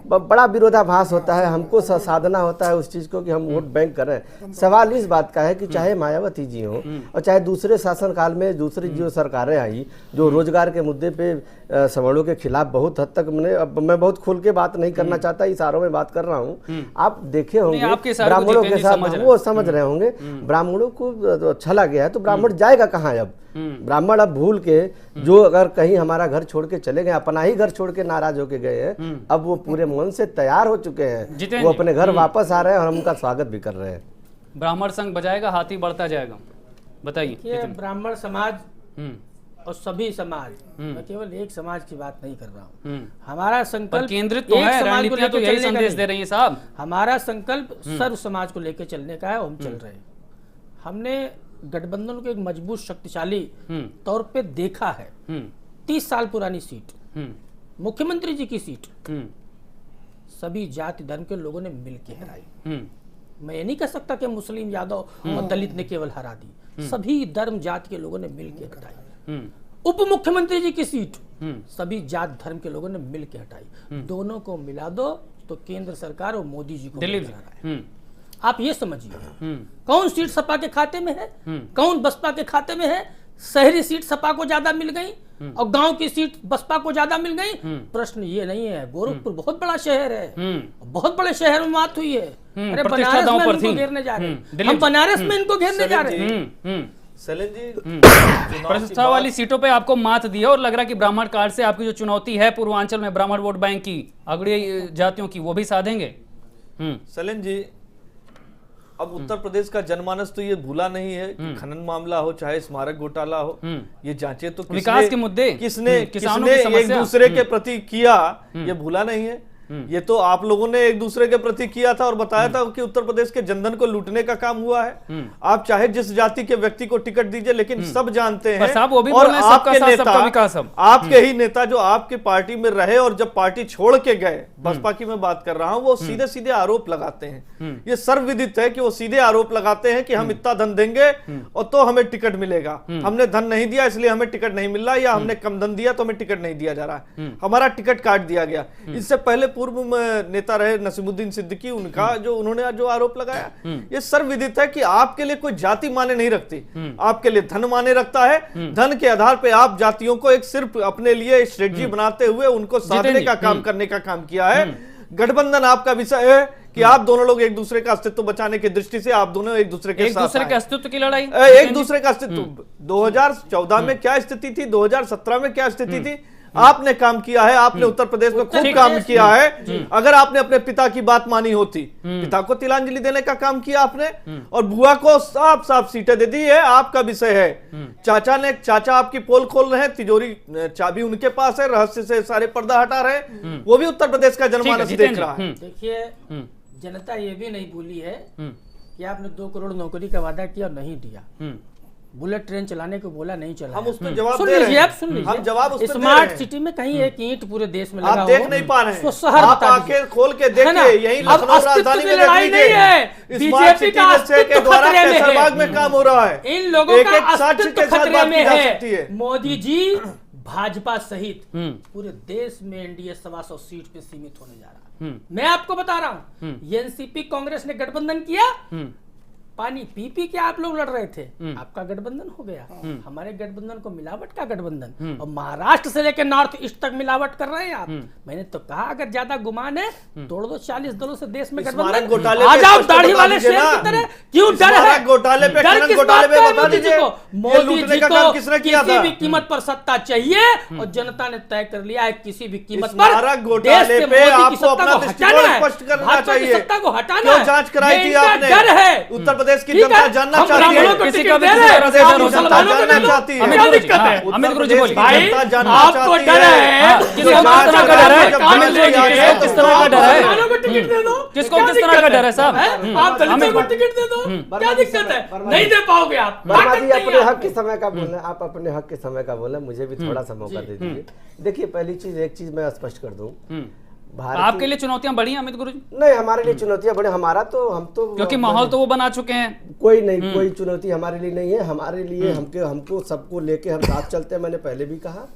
बड़ा विरोधाभास होता है, हमको साधना होता है उस चीज को कि हम वोट बैंक कर रहे हैं। सवाल इस बात का है कि चाहे मायावती जी हो और चाहे दूसरे शासनकाल में दूसरी जो सरकारें आई जो रोजगार के मुद्दे पे सवर्णों के खिलाफ बहुत हद तक मैं बहुत खुल के बात नहीं करना चाहता, इशारों में बात कर रहा हूँ। आप देखे होंगे ब्राह्मणों के साथ वो समझ रहे होंगे, ब्राह्मणों को छला गया है तो ब्राह्मण जाएगा कहाँ अब? ब्राह्मण अब भूल के जो अगर कहीं हमारा घर छोड़ के चले गए, अपना ही घर छोड़ के नाराज होके गए हैं, अब वो पूरे मन से तैयार हो चुके हैं, वो अपने घर वापस आ रहे हैं और हम उनका स्वागत भी कर रहे हैं। ब्राह्मण संघ बजाएगा, हाथी बढ़ता जाएगा, बताइए। ब्राह्मण समाज और सभी समाज, मैं केवल एक समाज की बात नहीं कर रहा हूँ, हमारा संकल्प केंद्रित तो है, रणनीतियां तो यही संदेश दे रही है साहब। हमारा संकल्प सर्व समाज को लेकर चलने का है, हम चल रहे हैं। हमने गठबंधन को एक मजबूत शक्तिशाली तौर पे देखा है। 30 साल पुरानी सीट, मुख्यमंत्री जी की सीट, सभी जाति धर्म के लोगों ने मिलकर हराई। मैं ये नहीं कह सकता कि मुस्लिम, यादव और दलित ने केवल हरा दी, सभी धर्म जाति के लोगों ने मिलकर हटाई। उप मुख्यमंत्री जी की सीट सभी जात धर्म के लोगों ने मिलकर हटाई। दोनों को मिला दो तो केंद्र सरकार और मोदी जी को दिल्ली है। आप ये समझिए कौन सीट सपा के खाते में है, कौन बसपा के खाते में है। शहरी सीट सपा को ज्यादा मिल गई और गांव की सीट बसपा को ज्यादा मिल गई। प्रश्न ये नहीं है, गोरखपुर बहुत बड़ा शहर है, बहुत बड़े शहर में बात हुई है। अरे बनारस में इनको घेरने जा रहे हैं, हम बनारस में इनको घेरने जा रहे हैं। सैलेन जी, प्रतिष्ठा वाली सीटों पे आपको मात दी है और लग रहा है कि ब्राह्मण कार्ड से आपकी जो चुनौती है पूर्वांचल में ब्राह्मण वोट बैंक की, अगड़ी जातियों की, वो भी साधेंगे। सैलेन जी, अब उत्तर प्रदेश का जनमानस तो ये भूला नहीं है कि खनन मामला हो चाहे स्मारक घोटाला हो, ये जांचे तो विकास के मुद्दे, किसने किसानों की समस्या, एक दूसरे के प्रति किया, ये भूला नहीं है। ये तो आप लोगों ने एक दूसरे के प्रति किया था और बताया था कि उत्तर प्रदेश के जनधन को लूटने का काम हुआ है। आप चाहे जिस जाति के व्यक्ति को टिकट दीजिए, लेकिन सब जानते हैं, और आपके ही नेता जो आपके पार्टी में रहे और जब पार्टी छोड़ के गए, बसपा की मैं बात कर रहा हूं, वो सीधे सीधे आरोप लगाते हैं। ये सर्वविदित है कि वो सीधे आरोप लगाते हैं कि हम इतना धन देंगे और तो हमें टिकट मिलेगा, हमने धन नहीं दिया इसलिए हमें टिकट नहीं मिल रहा, या हमने कम धन दिया तो हमें टिकट नहीं दिया जा रहा है, हमारा टिकट काट दिया गया। इससे पहले पूर्व नेता रहे नसीमुद्दीन सिद्दीकी, उनका जो उन्होंने जो आरोप लगाया, ये सर्वविदित है कि आपके लिए कोई जाति माने नहीं रखती, आपके लिए धन माने रखता है। धन के आधार पे आप जातियों को एक सिर्फ अपने लिए स्ट्रेटजी बनाते हुए उनको साधने का काम करने का काम किया है। गठबंधन आपका विषय है कि आप दोनों लोग एक दूसरे का अस्तित्व बचाने की दृष्टि से आप दोनों एक दूसरे के अस्तित्व की लड़ाई, एक दूसरे का अस्तित्व 2014 में क्या स्थिति थी, 2017 में क्या स्थिति थी, आपने काम किया है, आपने उत्तर प्रदेश में खूब काम किया है। अगर आपने अपने पिता की बात मानी होती, पिता को तिलांजलि देने का काम किया आपने, और बुआ को साफ साफ सीटें दे दी है, आपका विषय है। चाचा आपकी पोल खोल रहे हैं, तिजोरी चाबी उनके पास है, रहस्य से सारे पर्दा हटा रहे, वो भी उत्तर प्रदेश का जनमानस देख रहा है। देखिए, जनता ये भी नहीं भूली है कि आपने 2 करोड़ नौकरी का वादा किया और नहीं दिया। बुलेट ट्रेन चलाने को बोला, नहीं चला। हम उस पर जवाब सुन दे रहे लीजिए, हैं। आप सुन लीजिए, हम जवाब उस पर दे रहे स्मार्ट हैं। सिटी में कहीं एक ईंट पूरे देश में लगा आप देख नहीं पा रहे हैं, शहर आप आके खोल के देखिए, यही अब लखनऊ राजधानी में लड़ाई नहीं है, बीजेपी का अस्तित्व खतरे में है, में काम हो रहा है, इन लोगों का साक्ष्य अस्तित्व के साथ खतरे बात में की जा है। सकती है। मोदी जी भाजपा सहित पूरे देश में एनडीए 125 सीट पे सीमित होने जा रहा है। मैं आपको बता रहा हूं, एनसीपी कांग्रेस ने गठबंधन किया, पानी पी पी के आप लोग लड़ रहे थे, आपका गठबंधन हो गया। हमारे गठबंधन को मिलावट का गठबंधन, और महाराष्ट्र से लेकर नॉर्थ ईस्ट तक मिलावट कर रहे हैं आप। मैंने तो कहा अगर ज्यादा गुमान है तोड़ दो 40 दलों से देश में गठबंधन। घोटाले आ जाओ दाढ़ी वाले शेर की तरह, क्यों डर है? घोटाले पे, डर किस बात का है? मोदी जी को, मोदी जी को किसी भी कीमत पर सत्ता चाहिए, और जनता ने तय कर लिया है किसी भी कीमत पर देश से मोदी की सत्ता को हटाना है, भाजपा की सत्ता को हटाना है। जांच कराई थी आपने? डर है उत्तर प्रदेश की जनता जानना चाहती है, किसी का भी मुसलमानों को जानना चाहती है। क्या दिक्कत है? अमित गुरु जी बोलिए। भाई आपको डर है, किसको किस तरह का डर है? अमित गुरु जी, किसको किस तरह का डर है? मुसलमानों को टिकट दे दो, किसको किस तरह का डर है साहब? आप दलितों को टिकट दे दो, क्या दिक्कत है? नहीं दे पाओगे आप, वर्मा जी अपने हक के समय का बोले, आप अपने हक के समय का बोले, मुझे भी थोड़ा सा मौका दे दीजिए। देखिए, पहली चीज एक चीज मैं स्पष्ट कर दूं, आपके लिए चुनौतियां बड़ी हैं अमित गुरु जी? नहीं, हमारे लिए चुनौतियां बड़े, हमारा तो हम तो क्योंकि माहौल तो वो बना चुके हैं। कोई नहीं, कोई चुनौती हमारे लिए नहीं है। हमारे लिए हमको सबको लेके हम साथ चलते हैं, मैंने पहले भी कहा।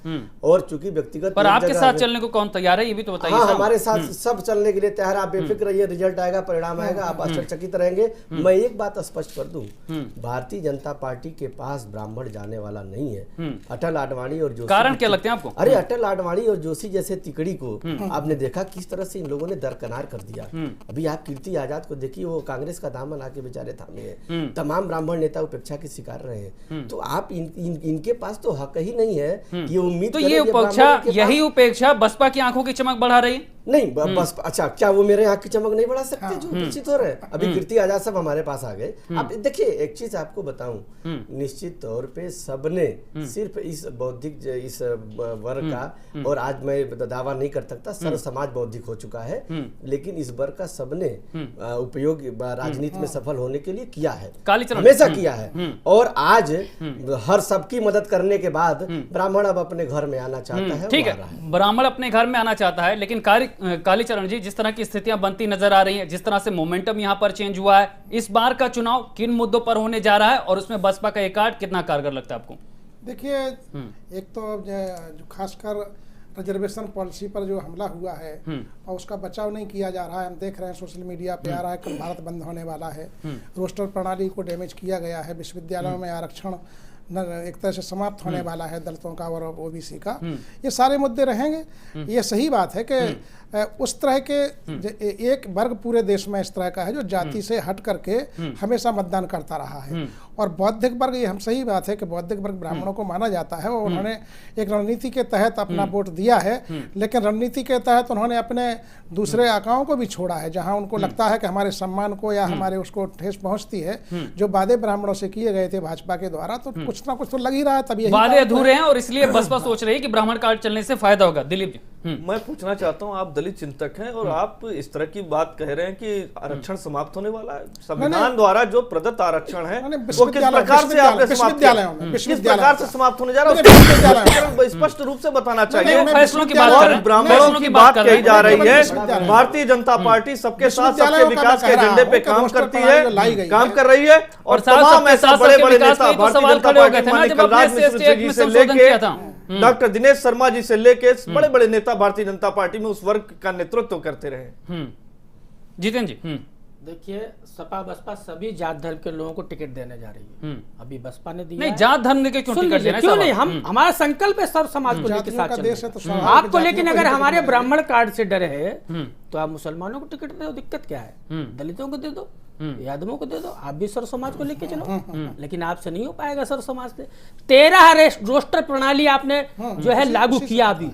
और चूंकि व्यक्तिगत पर आपके साथ चलने को कौन तैयार है, ये भी तो बताइए। हाँ, हमारे साथ सब चलने के लिए तैयार। आप बेफिक्र रहिए, रिजल्ट आएगा, परिणाम आएगा, आप आश्चर्यचकित रहेंगे। मैं एक बात स्पष्ट कर दूं, भारतीय जनता पार्टी के पास ब्राह्मण जाने वाला नहीं है। अटल आडवाणी और जोशी, कारण क्या लगते हैं आपको? अरे अटल आडवाणी और जोशी जैसे तिकड़ी को आपने देखा किस तरह से इन लोगों ने दरकनार कर दिया। अभी आप कीर्ति आजाद को देखिए, वो कांग्रेस का दामन आके बेचारे थामे हैं। तमाम ब्राह्मण नेता उपेक्षा के शिकार रहे हैं। तो आप इनके पास तो हक ही नहीं है कि उम्मीद तो ये उपेक्षा, यही उपेक्षा बसपा की आंखों की चमक बढ़ा रही है। नहीं बस, अच्छा, क्या वो मेरे आंख की चमक नहीं बढ़ा सकते जो निश्चित हो रहे हैं? अभी कीर्ति आजाद सब हमारे पास आ गए। आप देखिए, एक चीज आपको बताऊं, निश्चित तौर पे सबने सिर्फ इस बौद्धिक इस वर्ग का, और आज मैं दावा नहीं कर सकता सर्व समाज बौद्धिक हो चुका है, लेकिन इस वर्ग का सबने उपयोग राजनीति में सफल होने के लिए किया है, हमेशा किया है। और आज हर सबकी मदद करने के बाद ब्राह्मण अब अपने घर में आना चाहता है। ठीक है, ब्राह्मण अपने घर में आना चाहता है, लेकिन कालीचरण जी, जिस तरह की स्थितियां बनती नजर आ रही हैं, जिस तरह से मोमेंटम यहां पर चेंज हुआ है, इस बार का चुनाव किन मुद्दों पर होने जा रहा है और उसमें बसपा का एक कार्ड कितना कारगर लगता है आपको? देखिए, एक तो जो खासकर रिजर्वेशन पॉलिसी पर जो हमला हुआ है और उसका बचाव नहीं किया जा रहा है, हम देख रहे हैं सोशल मीडिया पे आ रहा है कल भारत बंद होने वाला है, रोस्टर प्रणाली को डैमेज किया गया है, विश्वविद्यालयों में आरक्षण एक तरह से समाप्त होने वाला है दलितों का और ओबीसी का, ये सारे मुद्दे रहेंगे। ये सही बात है कि उस तरह के एक वर्ग पूरे देश में इस तरह का है जो जाति से हट करके हमेशा मतदान करता रहा है, और बौद्धिक वर्ग, ये हम सही बात है कि बौद्धिक वर्ग ब्राह्मणों को माना जाता है और उन्होंने एक रणनीति के तहत अपना वोट दिया है, लेकिन रणनीति के तहत उन्होंने अपने दूसरे आकाओं को भी छोड़ा है जहां उनको लगता है कि हमारे सम्मान को या हमारे उसको ठेस पहुंचती है। जो वादे ब्राह्मणों से किए गए थे भाजपा के द्वारा, तो कुछ ना कुछ तो लग ही रहा है, तभी वादे अधूरे हैं और इसलिए बसपा सोच रही है कि ब्राह्मण कार्ड चलने से फायदा होगा। दिलीप जी, मैं पूछना चाहता हूं, आप दलित चिंतक हैं और आप इस तरह की बात कह रहे हैं कि आरक्षण समाप्त होने वाला है। संविधान द्वारा जो प्रदत्त आरक्षण है वो किस प्रकार से आपने समाप्त किया, किस प्रकार से समाप्त होने जा रहा है, स्पष्ट रूप से बताना चाहिए। फैसलों की बात कर रहे हैं, ब्राह्मणों की बात कही जा रही है। भारतीय जनता पार्टी सबके साथ सबके विकास के एजेंडे पे काम करती है, काम कर रही है, और तमाम ऐसा बड़े बड़े नेता भारतीय जनता पार्टी माननीय कलराज मिश्र जी से लेके डॉक्टर दिनेश शर्मा जी से लेके बड़े बड़े नेता भारतीय जनता पार्टी में उस वर्ग का नेतृत्व करते रहे। जितेंद्र जी, देखिए, सपा बसपा सभी जात धर्म के लोगों को टिकट देने जा रही है। अभी बसपा ने दिया नहीं, जात धर्म के क्यों टिकट देना? क्यों नहीं, हम हमारा संकल्प है सब समाज को लेकर साथ चलने का। आपको लेकिन अगर हमारे ब्राह्मण कार्ड से डर है तो आप मुसलमानों को टिकट दे दो, दिक्कत क्या है? दलितों को दे दो, यादवों को दे दो, आप भी सर्व समाज को लेके चलो। लेकिन आपसे नहीं हो पाएगा सर्व समाज से। 13 रोस्टर प्रणाली आपने जो है लागू किया अभी,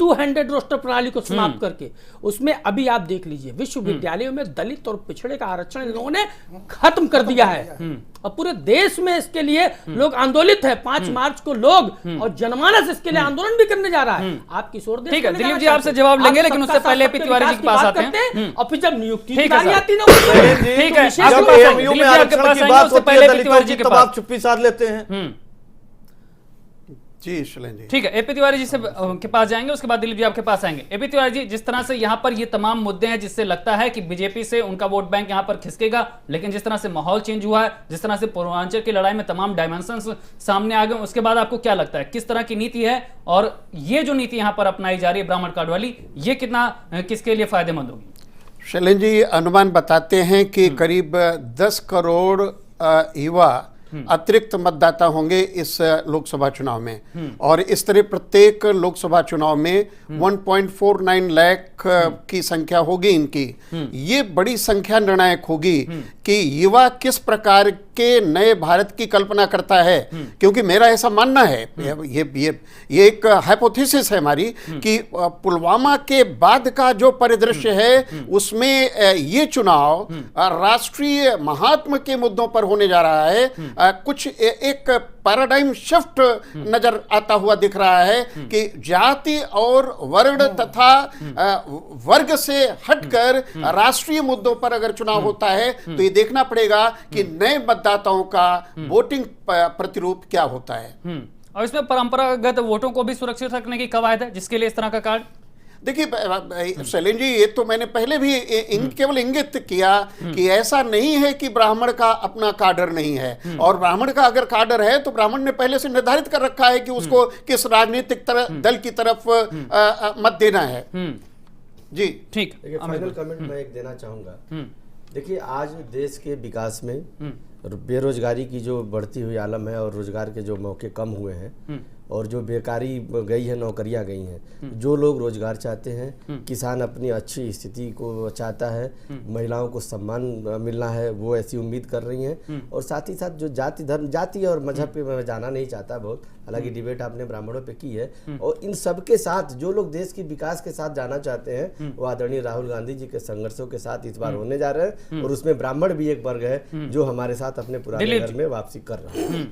200 रोस्टर प्रणाली को समाप्त करके, उसमें अभी आप देख लीजिए विश्वविद्यालयों में दलित और पिछड़े का आरक्षण इन लोगों ने खत्म कर दिया है और पूरे देश में इसके लिए लोग आंदोलित है। 5 मार्च को लोग और जनमानस इसके लिए आंदोलन भी करने जा रहा है। आप किस ओर? ठीक है, दिलीप जी आपसे जवाब लेंगे, लेकिन उससे पहले एपी तिवारी जी के पास आते हैं और फिर जब नियुक्ति ठीक है, आती ना, ठीक है, जब एएमयू में आरक्षण की बात होती है दलितों की, तब आप चुप्पी साध लेते हैं। जी शैलेंद्र जी, ठीक है, एपी तिवारी जी से के पास जाएंगे, उसके बाद दिलीप जी आपके पास आएंगे। एपी तिवारी जी, जिस तरह से यहाँ पर ये तमाम मुद्दे हैं जिससे लगता है कि बीजेपी से उनका वोट बैंक यहाँ पर खिसकेगा, लेकिन जिस तरह से माहौल चेंज हुआ है, जिस तरह से पूर्वांचल की लड़ाई में तमाम डायमेंशंस सामने आ गए, उसके बाद आपको क्या लगता है किस तरह की नीति है और ये जो नीति यहाँ पर अपनाई जा रही है ब्राह्मण कार्ड वाली, ये कितना किसके लिए फायदेमंद होगी? शैलेंद्र जी, अनुमान बताते हैं कि करीब 10 करोड़ युवा अतिरिक्त मतदाता होंगे इस लोकसभा चुनाव में, और इस तरह प्रत्येक लोकसभा चुनाव में 1.49 लाख की संख्या होगी इनकी। ये बड़ी संख्या निर्णायक होगी कि युवा किस प्रकार के नए भारत की कल्पना करता है, क्योंकि मेरा ऐसा मानना है, ये एक हाइपोथेसिस है हमारी, कि पुलवामा के बाद का जो परिदृश्य है उसमें ये चुनाव राष्ट्रीय महात्म के मुद्दों पर होने जा रहा है। कुछ एक पैराडाइम शिफ्ट नजर आता हुआ दिख रहा है कि जाति और वर्ण तथा वर्ग से हटकर राष्ट्रीय मुद्दों पर अगर चुनाव होता है तो ये देखना पड़ेगा कि नए मतदाताओं का वोटिंग प्रतिरूप क्या होता है। और इसमें परंपरागत वोटों को भी सुरक्षित रखने की कवायद है, जिसके लिए इस तरह का कार्ड। देखिए शैलेंद्र जी, ये तो मैंने पहले भी केवल इंगित किया कि ऐसा नहीं है कि ब्राह्मण का अपना काडर नहीं है, और ब्राह्मण का अगर काडर है तो ब्राह्मण ने पहले से निर्धारित कर रखा है कि उसको किस राजनीतिक दल की तरफ मत देना है। जी ठीक, फाइनल कमेंट मैं एक देना चाहूंगा। देखिए, आज देश के विकास में बेरोजगारी की जो बढ़ती हुई आलम है और रोजगार के जो मौके कम हुए हैं और जो बेकारी गई है, नौकरियां गई हैं, जो लोग रोजगार चाहते हैं, किसान अपनी अच्छी स्थिति को चाहता है, महिलाओं को सम्मान मिलना है, वो ऐसी उम्मीद कर रही हैं। और साथ ही साथ जो जाति और मजहब पे मैं जाना नहीं चाहता बहुत, हालांकि डिबेट आपने ब्राह्मणों पे की है, और इन सब के साथ जो लोग देश की विकास के साथ जाना चाहते हैं वो आदरणीय राहुल गांधी जी के संघर्षों के साथ इस बार होने जा रहे हैं, और उसमें ब्राह्मण भी एक वर्ग है जो हमारे साथ अपने पुराने घर में वापसी कर रहा है।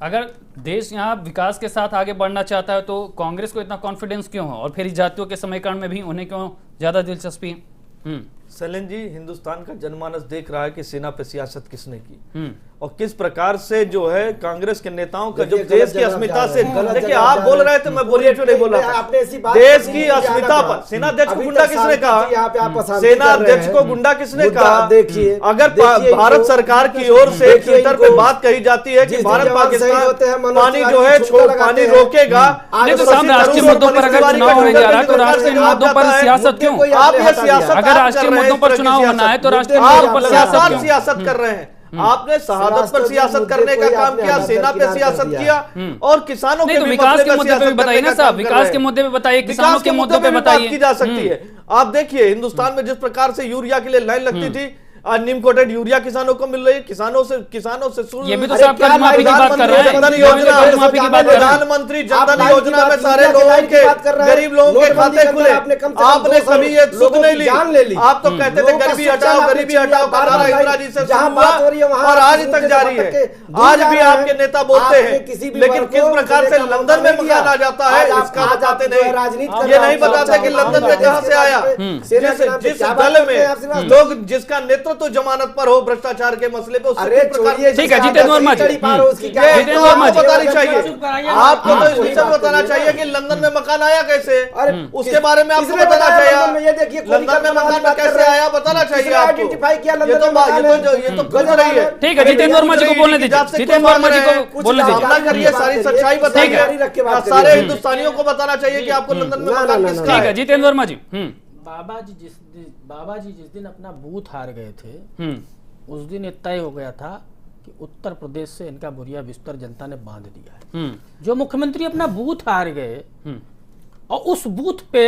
अगर देश यहाँ विकास के साथ आगे बढ़ना चाहता है तो कांग्रेस को इतना कॉन्फिडेंस क्यों है, और फिर जातियों के समीकरण में भी उन्हें क्यों ज्यादा दिलचस्पी है? सैलन जी, हिंदुस्तान का जनमानस देख रहा है कि सेना पे सियासत किसने की और किस प्रकार से जो है कांग्रेस के नेताओं का जो देश की अस्मिता से, देखिए आप बोल रहे थे, मैं बोलिए क्यों नहीं बोला था, देश की अस्मिता पर सेनाध्यक्ष को गुंडा किसने कहा? सेनाध्यक्ष को गुंडा किसने कहा? देखिए, अगर भारत सरकार की ओर से ट्विटर पे बात कही जाती है कि भारत पाकिस्तान पानी जो है पानी रोकेगा, नहीं तो साहब राष्ट्रीय मुद्दों पर अगर चुनाव होने जा रहा है तो राष्ट्रीय मुद्दों पर सियासत क्यों? आप ये सियासत अगर राष्ट्रीय मुद्दों पर चुनाव होना है तो राष्ट्रीय मुद्दों पर सियासत कर रहे हैं। आपने शहादत पर सियासत करने का काम किया, सेना पे सियासत किया और किसानों के विकास के मुद्दे पे बताइए ना साहब, विकास के मुद्दे पे बताइए, किसानों के मुद्दों पे बताइए, की जा सकती है। आप देखिए हिंदुस्तान में जिस प्रकार से यूरिया के लिए लाइन लगती थी, आज नीम कोटेड यूरिया किसानों को मिल रही है, किसानों से ये भी तो साहब कर्ज माफी की बात कर रहे हैं, प्रधानमंत्री जनधन योजना में सारे लोगों के, गरीब लोगों के खाते खुले, आपने कभी ये सुध नहीं ली। आप तो कहते थे गरीबी हटाओ गरीबी हटाओ का नारा इंदिरा जी से और आज तक जारी है। आज भी आपके नेता बोलते हैं, लेकिन किस प्रकार से लंदन में मकान आ जाता है इसका बताते नहीं, ये नहीं बताते कि लंदन में कहां से आया। जिस दल में लोग जिसका नेतृत्व तो जमानत पर हो भ्रष्टाचार के मसले पे, ठीक है जितेंद्र वर्मा जी, जितेंद्र वर्मा बतानी चाहिए आपको, तो इस विषय में बताना चाहिए कि लंदन में मकान आया कैसे, उसके बारे में आपको बताना चाहिए। लंदन में मकान कैसे आया बताना चाहिए आपको, ये तो कुछ रही है। ठीक है जितेंद्र वर्मा जी को बोलने दीजिए, जितेंद्र वर्मा जी को बोलने दीजिए, करिए, सारी सच्चाई बताइए, सारे हिंदुस्तानियों को बताना चाहिए कि आपको लंदन में मकान किसका है। ठीक है जितेंद्र वर्मा जी। बाबा जी जिस दिन अपना बूथ हार गए थे उस दिन ये तय हो गया था कि उत्तर प्रदेश से इनका बुरिया बिस्तर जनता ने बांध दिया है। जो मुख्यमंत्री अपना बूथ हार गए और उस बूथ पे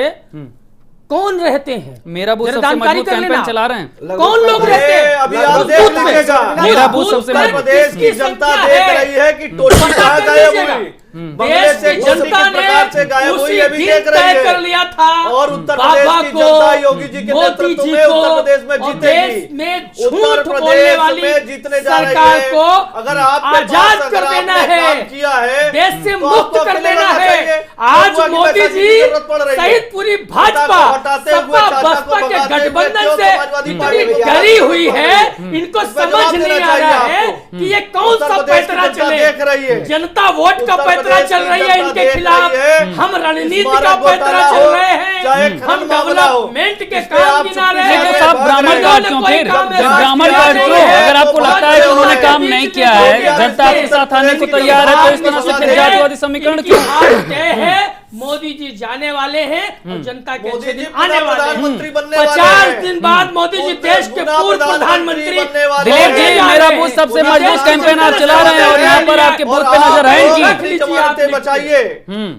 कौन रहते हैं, मेरा बूथ सबसे मजबूत कैंपेन चला रहे हैं, कौन लोग रहते हैं अभी आप देख लीजिएगा, मेरा बूथ सबसे उत्तर प्रदेश की जनता देख रही है कि टोटी कहाँ गायब हुई, देश की जनता ने उसी दिन तय कर लिया था और उत्तर प्रदेश की जनता योगी जी के नेतृत्व में उत्तर प्रदेश में जीतेगी। उत्तर प्रदेश में जीतने जा रही है। को अगर आप आजाद कर देना है, किया है, देश से मुक्त कर देना है। आज मोदी जी सहित पूरी भाजपा सपा बसपा के गठबंधन से इतनी डरी हुई है, इनको समझ नहीं आ रहा है कि ये कौन सा पैतरा चले। जनता वोट का पैतरा चल रही है इनके खिलाफ, हम रणनीति का पैतरा चल रहे हैं, हम डेवलपमेंट के काम गिना रहे हैं। तो साहब ब्राह्मण कार्ड क्यों, फिर ब्राह्मण कार्ड क्यों? अगर आपको लगता है कि उन्होंने काम नहीं किया है, जनता के साथ आने को तैयार है, तो इस तरह से फिर जातिवादी समीकरण क्यों? मोदी जी जाने वाले हैं और जनता के मोदी जी आने वाले प्रधानमंत्री हैं। बनने वाले 50 दिन बाद मोदी जी देश के पूर्व प्रधानमंत्री बनने वाले दिलीप जी, मेरा बूथ सबसे मजबूत कैंपेन आप चला रहे हैं और यहाँ पर आपके बूथ पे नजर आएंगी। जमानतें बचाइए।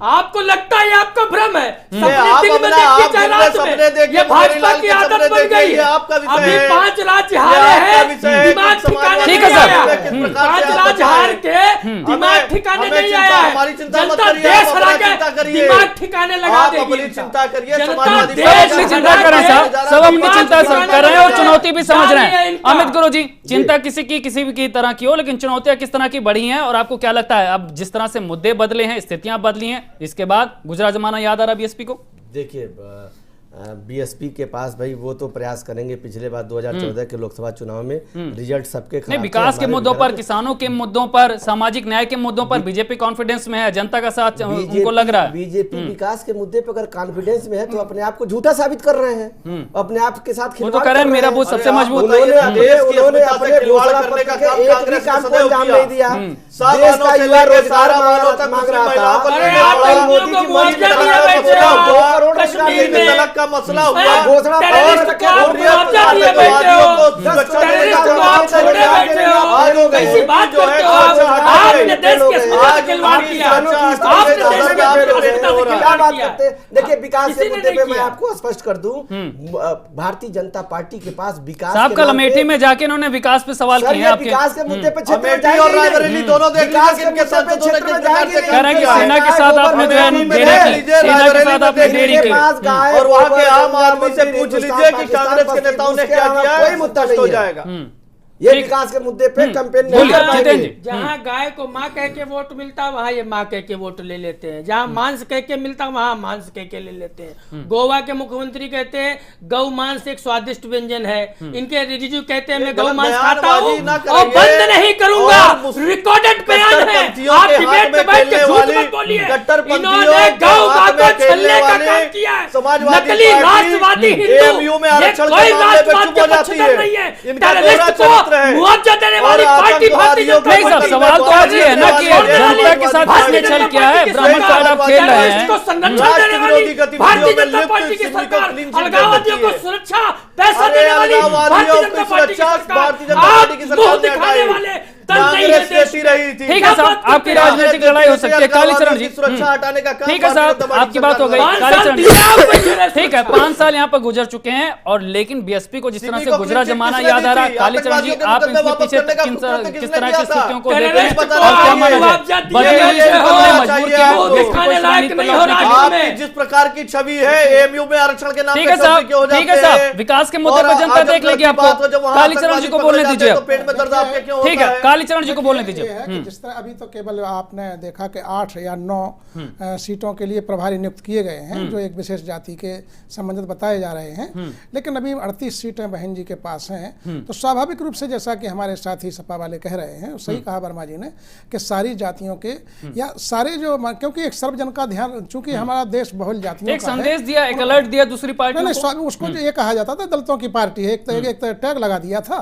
आपको लगता है आपका भ्रम है, आप सपने अपना देखिए आप चाहे जितने रात सपने में, देखिए, ये भाजपा लाल की के आदत सपने बन गई देखिए, है। आपका विषय अभी है। 5 राज्य ये हारे आपका हैं, विषय है कि दिमाग ठिकाने ठीक नहीं है सर। आया। किस प्रकार 5 से आप राज्य हार के दिमाग ठिकाने नहीं आया है। हमारी चिंता मत जनता करिए, देश आप हरा अपना के चिंता करिए। दिमाग ठिकाने लगा आप देगी। अपनी चिंता करिए, जनता समाजवादी देश सब अपनी चिंता कर रहे हैं साहब, सब अपनी चिंता कर रहे हैं और चुनौती भी समझ रहे हैं। इनका। अमित गुरु जी, चिंता किसी भी की तरह की हो, लेकिन चुनौतियां किस तरह की बढ़ी हैं और आपको क्या लगता है अब जिस तरह से मुद्दे बदले हैं, स्थितियां बदली हैं, इसके बाद गुजरा जमाना याद आ रहा बीएसपी को? देखिए बीएसपी के पास भाई वो तो प्रयास करेंगे, पिछले बार 2014 के लोकसभा चुनाव में रिजल्ट सबके नहीं, विकास के मुद्दों पर, किसानों के मुद्दों पर, सामाजिक न्याय के मुद्दों पर बीजेपी कॉन्फिडेंस में है, जनता का साथ उनको लग रहा है। बीजेपी विकास के मुद्दे पर अगर कॉन्फिडेंस में है तो अपने आप को झूठा साबित कर रहे हैं, अपने आप के साथ वो तो कह रहे हैं मेरा बूथ सबसे मजबूत। उन्होंने अपने घोषणा पत्र के एक भी काम को अंजाम नहीं दिया। देश का युवा रोजगार मांग रहा था, मोदी जी मंच पे 2 करोड़ तलाक का मसला हुआ, घोषणा देखिए विकास के मुद्दे पे मैं आपको स्पष्ट कर दूं, भारतीय जनता पार्टी के पास विकास साहब कल अमेठी में जाके इन्होंने विकास पे सवाल किए हैं आपके। विकास के मुद्दे पे अमेठी और रायबरेली दोनों देख लीजिए किनके साथ कह रहे हैं कि सेना के साथ आपने जो है देरी की, सेना के साथ आपने देरी की। और वहां के आम आदमी से पूछ लीजिए कि कांग्रेस के नेताओं ने क्या किया, कोई मुद्दा हो जाएगा। ये विकास के मुद्दे पे कैंपेन नहीं बोलिए, कर पाएंगे। जितेंद्र जी। जहाँ गाय को माँ कह के वोट मिलता वहाँ ये माँ कह के वोट ले लेते हैं, जहाँ मांस कह के मिलता वहाँ मांस कह के ले लेते हैं। गोवा के मुख्यमंत्री कहते हैं गौ मांस एक स्वादिष्ट व्यंजन है, इनके रिजिजू कहते हैं मैं गौ मांस खाता हूँ और बंद नहीं करूंगा, रिकॉर्डेड बयान है। आप डिबेट में बैठ के झूठ मत बोलिए। इन्होंने गौ माँ को छलने का काम किया है, नकली राष्ट्रवादी हिंदू, ये कोई राष्ट्रवाद के पक्षधर नहीं है, टेररिस्ट को मुआवजा देने वाली पार्टी भारतीय जनता नहीं साहब, सवाल तो आज ये है ना कि जनता के साथ किसने छल किया है? ब्राह्मण कार्ड आप खेल रहे हैं। को संरक्षण देने वाली भारतीय जनता पार्टी की सरकार, अलगाववादियों को सुरक्षा पैसा देने वाली भारतीय जनता पार्टी की सरकार, आप मुंह दिखाने वाले ठीक है साहब, आपकी राजनीतिक लड़ाई हो सकती है। कालीचरण जी, सुरक्षा हटाने का काम ठीक है साहब, आपकी बात हो गई। कालीचरण जी, ठीक है, 5 साल यहाँ पर गुजर चुके हैं और लेकिन बीएसपी को जिस तरह से गुजरा जमाना याद आ रहा है, कालीचरण जी आप इसके पीछे किस तरह की स्थितियों को देख रहे हैं और क्या माना जाए? मजबूर किया आपकी जिस प्रकार की छवि है एएमयू में आरक्षण के नाम पे ठीक है साहब, विकास के मुद्दे पर जनता देख लेगी आपको। कालीचरण जी को बोलने दीजिए, पेट में दर्द आपके क्यों ठीक है, कालीचरण जी को बोलने दीजिए। ये है कि जिस तरह अभी तो केवल आपने देखा कि 8 या 9 सीटों के लिए प्रभारी नियुक्त किए गए हैं जो एक विशेष जाति के संबंधित बताए जा रहे हैं, लेकिन अभी 38 सीटें बहन जी के पास हैं। तो स्वाभाविक रूप से जैसा कि हमारे साथी सपा वाले कह रहे हैं, सही कहा वर्मा जी ने कि सारी जातियों के या सारे जो, क्योंकि एक सर्वजन का ध्यान, चूंकि हमारा देश बहुल जातियों एक संदेश दिया, एक अलर्ट दिया दूसरी पार्टी को। उसको जो ये कहा जाता था दलितों की पार्टी है, एक तो टैग लगा दिया था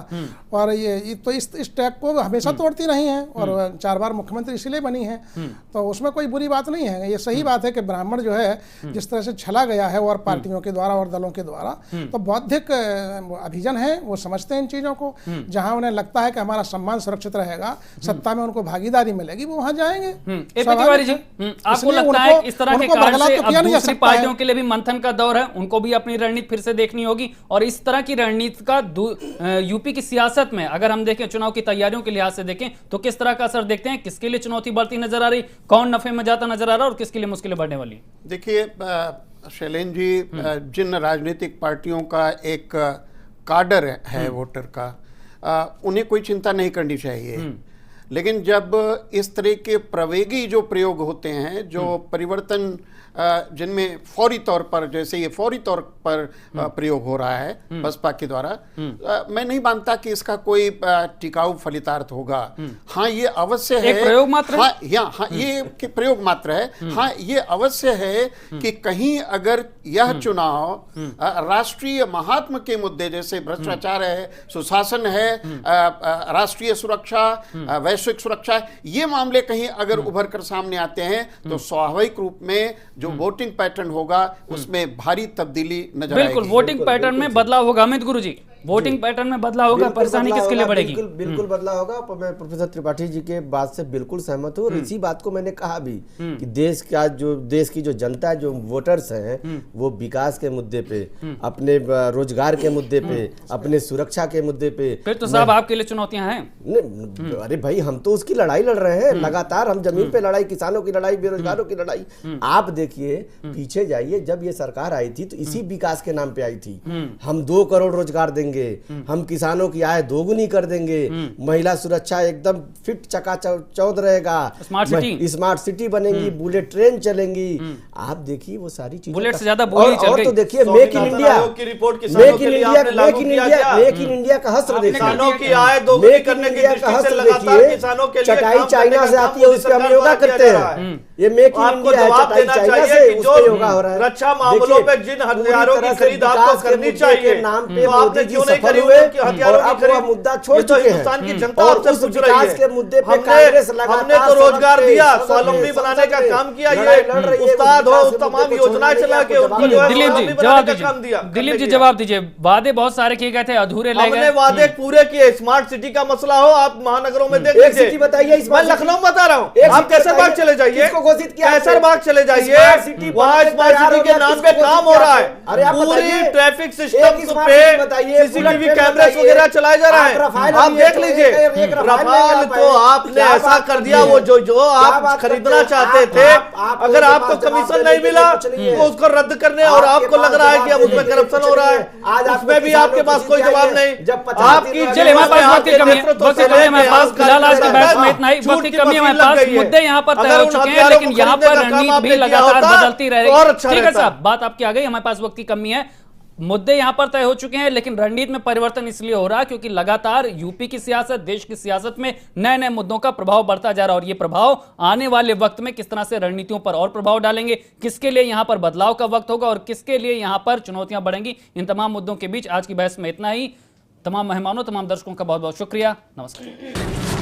और ये तो इस टैग को हमेशा तोड़ती रही हैं और 4 बार मुख्यमंत्री इसीलिए बनी है, तो उसमें कोई बुरी बात नहीं है। ये सही बात है कि ब्राह्मण जो है जिस तरह से छला गया है और पार्टियों के द्वारा और दलों के द्वारा, तो बौद्धिक अभिजन है, वो समझते हैं इन चीजों को। जहां उन्हें लगता है कि हमारा सम्मान सुरक्षित रहेगा, सत्ता में उनको भागीदारी मिलेगी, वो वहां जाएंगे। तिवारी जी, आपको लगता है इस तरह के कार्ड से अब दूसरी पार्टियों के लिए भी मंथन का दौर है, उनको भी अपनी रणनीति फिर से देखनी होगी और इस तरह की रणनीति का यूपी की सियासत में अगर हम देखें, चुनाव की तैयारियों के लिहाज से देखें तो किस तरह का असर देखते हैं? किसके लिए चुनौती बढ़ती नजर आ रही, कौन नफे में जाता नजर आ रहा है और किसके लिए मुश्किलें बढ़ने वाली? देखिए शैलेंद्र जी, जिन राजनीतिक पार्टियों का एक काडर है वोटर का, उन्हें कोई चिंता नहीं करनी चाहिए। लेकिन जब इस तरह के प्रवेगी जो प्रयोग होते हैं, जो परिवर्तन जिनमें फौरी तौर पर, जैसे ये फौरी तौर पर प्रयोग हो रहा है बसपा के द्वारा, मैं नहीं मानता कि इसका कोई टिकाऊ फलितार्थ होगा। हाँ, ये अवश्य है, प्रयोग मात्र, हाँ, ये प्रयोग मात्र है। हाँ, ये अवश्य है कि कहीं अगर यह चुनाव राष्ट्रीय महात्म के मुद्दे जैसे भ्रष्टाचार है, सुशासन है, राष्ट्रीय सुरक्षा, वैश्विक सुरक्षा, ये मामले कहीं अगर उभर कर सामने आते हैं तो स्वाभाविक रूप में जो वोटिंग पैटर्न होगा उसमें भारी तब्दीली नजर आएगी। बिल्कुल, वोटिंग पैटर्न में बदलाव होगा। अमित गुरु जी, वोटिंग पैटर्न में बदलाव होगा, परेशानी किसके लिए बढ़ेगी? बिल्कुल बदलाव होगा। मैं प्रोफेसर त्रिपाठी जी के बात से बिल्कुल सहमत हूँ और इसी बात को मैंने कहा भी कि देश की जो जनता है, जो वोटर्स हैं, वो विकास के मुद्दे पे, अपने रोजगार के मुद्दे पे, अपने सुरक्षा के मुद्दे पे, फिर तो साहब आपके लिए चुनौतियां हैं। अरे भाई, हम तो उसकी लड़ाई लड़ रहे हैं लगातार। हम जमीन पे लड़ाई, किसानों की लड़ाई, बेरोजगारों की लड़ाई। आप देखिए, पीछे जाइए, जब ये सरकार आई थी तो इसी विकास के नाम पे आई थी। हम 2 करोड़ रोजगार देंगे, हम किसानों की आय दोगुनी कर देंगे, महिला सुरक्षा एकदम फिट चकाचौंध रहेगा, स्मार्ट सिटी बनेगी, बुलेट ट्रेन चलेंगी। आप देखिए वो सारी चीजें, बुलेट से ज्यादा बोली चल गई। और तो देखिए मेक इन इंडिया की रिपोर्ट, मेक इन इंडिया का हस्र देखिए, किसानों की आय दोगुनी करने की दृष्टि से लगातार किसानों के लिए चटाई चाइना से आती है, उस पर हम योगा करते हैं। ये मेक इन इंडिया है, चटाई चाइना से उस पे योगा हो रहा है। रक्षा मामलों पे जिन हथियारों की खरीद आपको करनी चाहिए, नाम पे मोदी जी सफल हुए और अब वो मुद्दा छोड़ चुके हैं। हिंदुस्तान की जनता और आपसे उस पूछ रही विकास है, के मुद्दे पे कांग्रेस लगातार हमने तो रोजगार दिया, स्वावलंबी बनाने का काम किया, ये उस्ताद हो, तमाम योजनाएं चला के उनको जो है स्वावलंबी बनाने का काम दिया। दिलीप जी जवाब दीजिए, वादे बहुत सारे किए गए थे, अधूरे रह गए। हमने वादे पूरे किए। स्मार्ट सिटी का मसला हो, आप महानगरों में देख लीजिए, बताइए, मैं लखनऊ बता रहा हूँ, आप कैसे बात चले जाइए, घोषित किया कैसरबाग चले जाइए, वहाँ स्मार्ट सिटी के नाम पे काम हो रहा है। पूरी ट्रैफिक सिस्टम पे सीसीटीवी कैमरे वगैरह चलाए जा रहे हैं। आप देख लीजिए, रफाल तो आपने ऐसा कर दिया, वो जो आप खरीदना चाहते थे, अगर आपको कमीशन नहीं मिला तो उसको रद्द करने, और आपको लग रहा है कि अब उसमें करप्शन हो रहा है, उसमें भी आपके पास कोई जवाब नहीं। आपकी चलिए, हमारे पास वक्त की कमी है, वक्त की कमी है हमारे पास, फिलहाल आज की बहस में इतना ही। वक्त की कमी है हमारे पास, मुद्दे यहाँ पर तय हो चुके हैं, लेकिन यहाँ पर रणनीति भी लगातार बदलती रहेगी। ठीक है साहब, बात आपकी आ गई, हमारे पास वक्त की कमी है। मुद्दे यहां पर तय हो चुके हैं, लेकिन रणनीति में परिवर्तन इसलिए हो रहा है क्योंकि लगातार यूपी की सियासत, देश की सियासत में नए नए मुद्दों का प्रभाव बढ़ता जा रहा है, और ये प्रभाव आने वाले वक्त में किस तरह से रणनीतियों पर और प्रभाव डालेंगे, किसके लिए यहां पर बदलाव का वक्त होगा और किसके लिए यहां पर चुनौतियां बढ़ेंगी, इन तमाम मुद्दों के बीच आज की बहस में इतना ही। तमाम मेहमानों, तमाम दर्शकों का बहुत बहुत शुक्रिया। नमस्कार।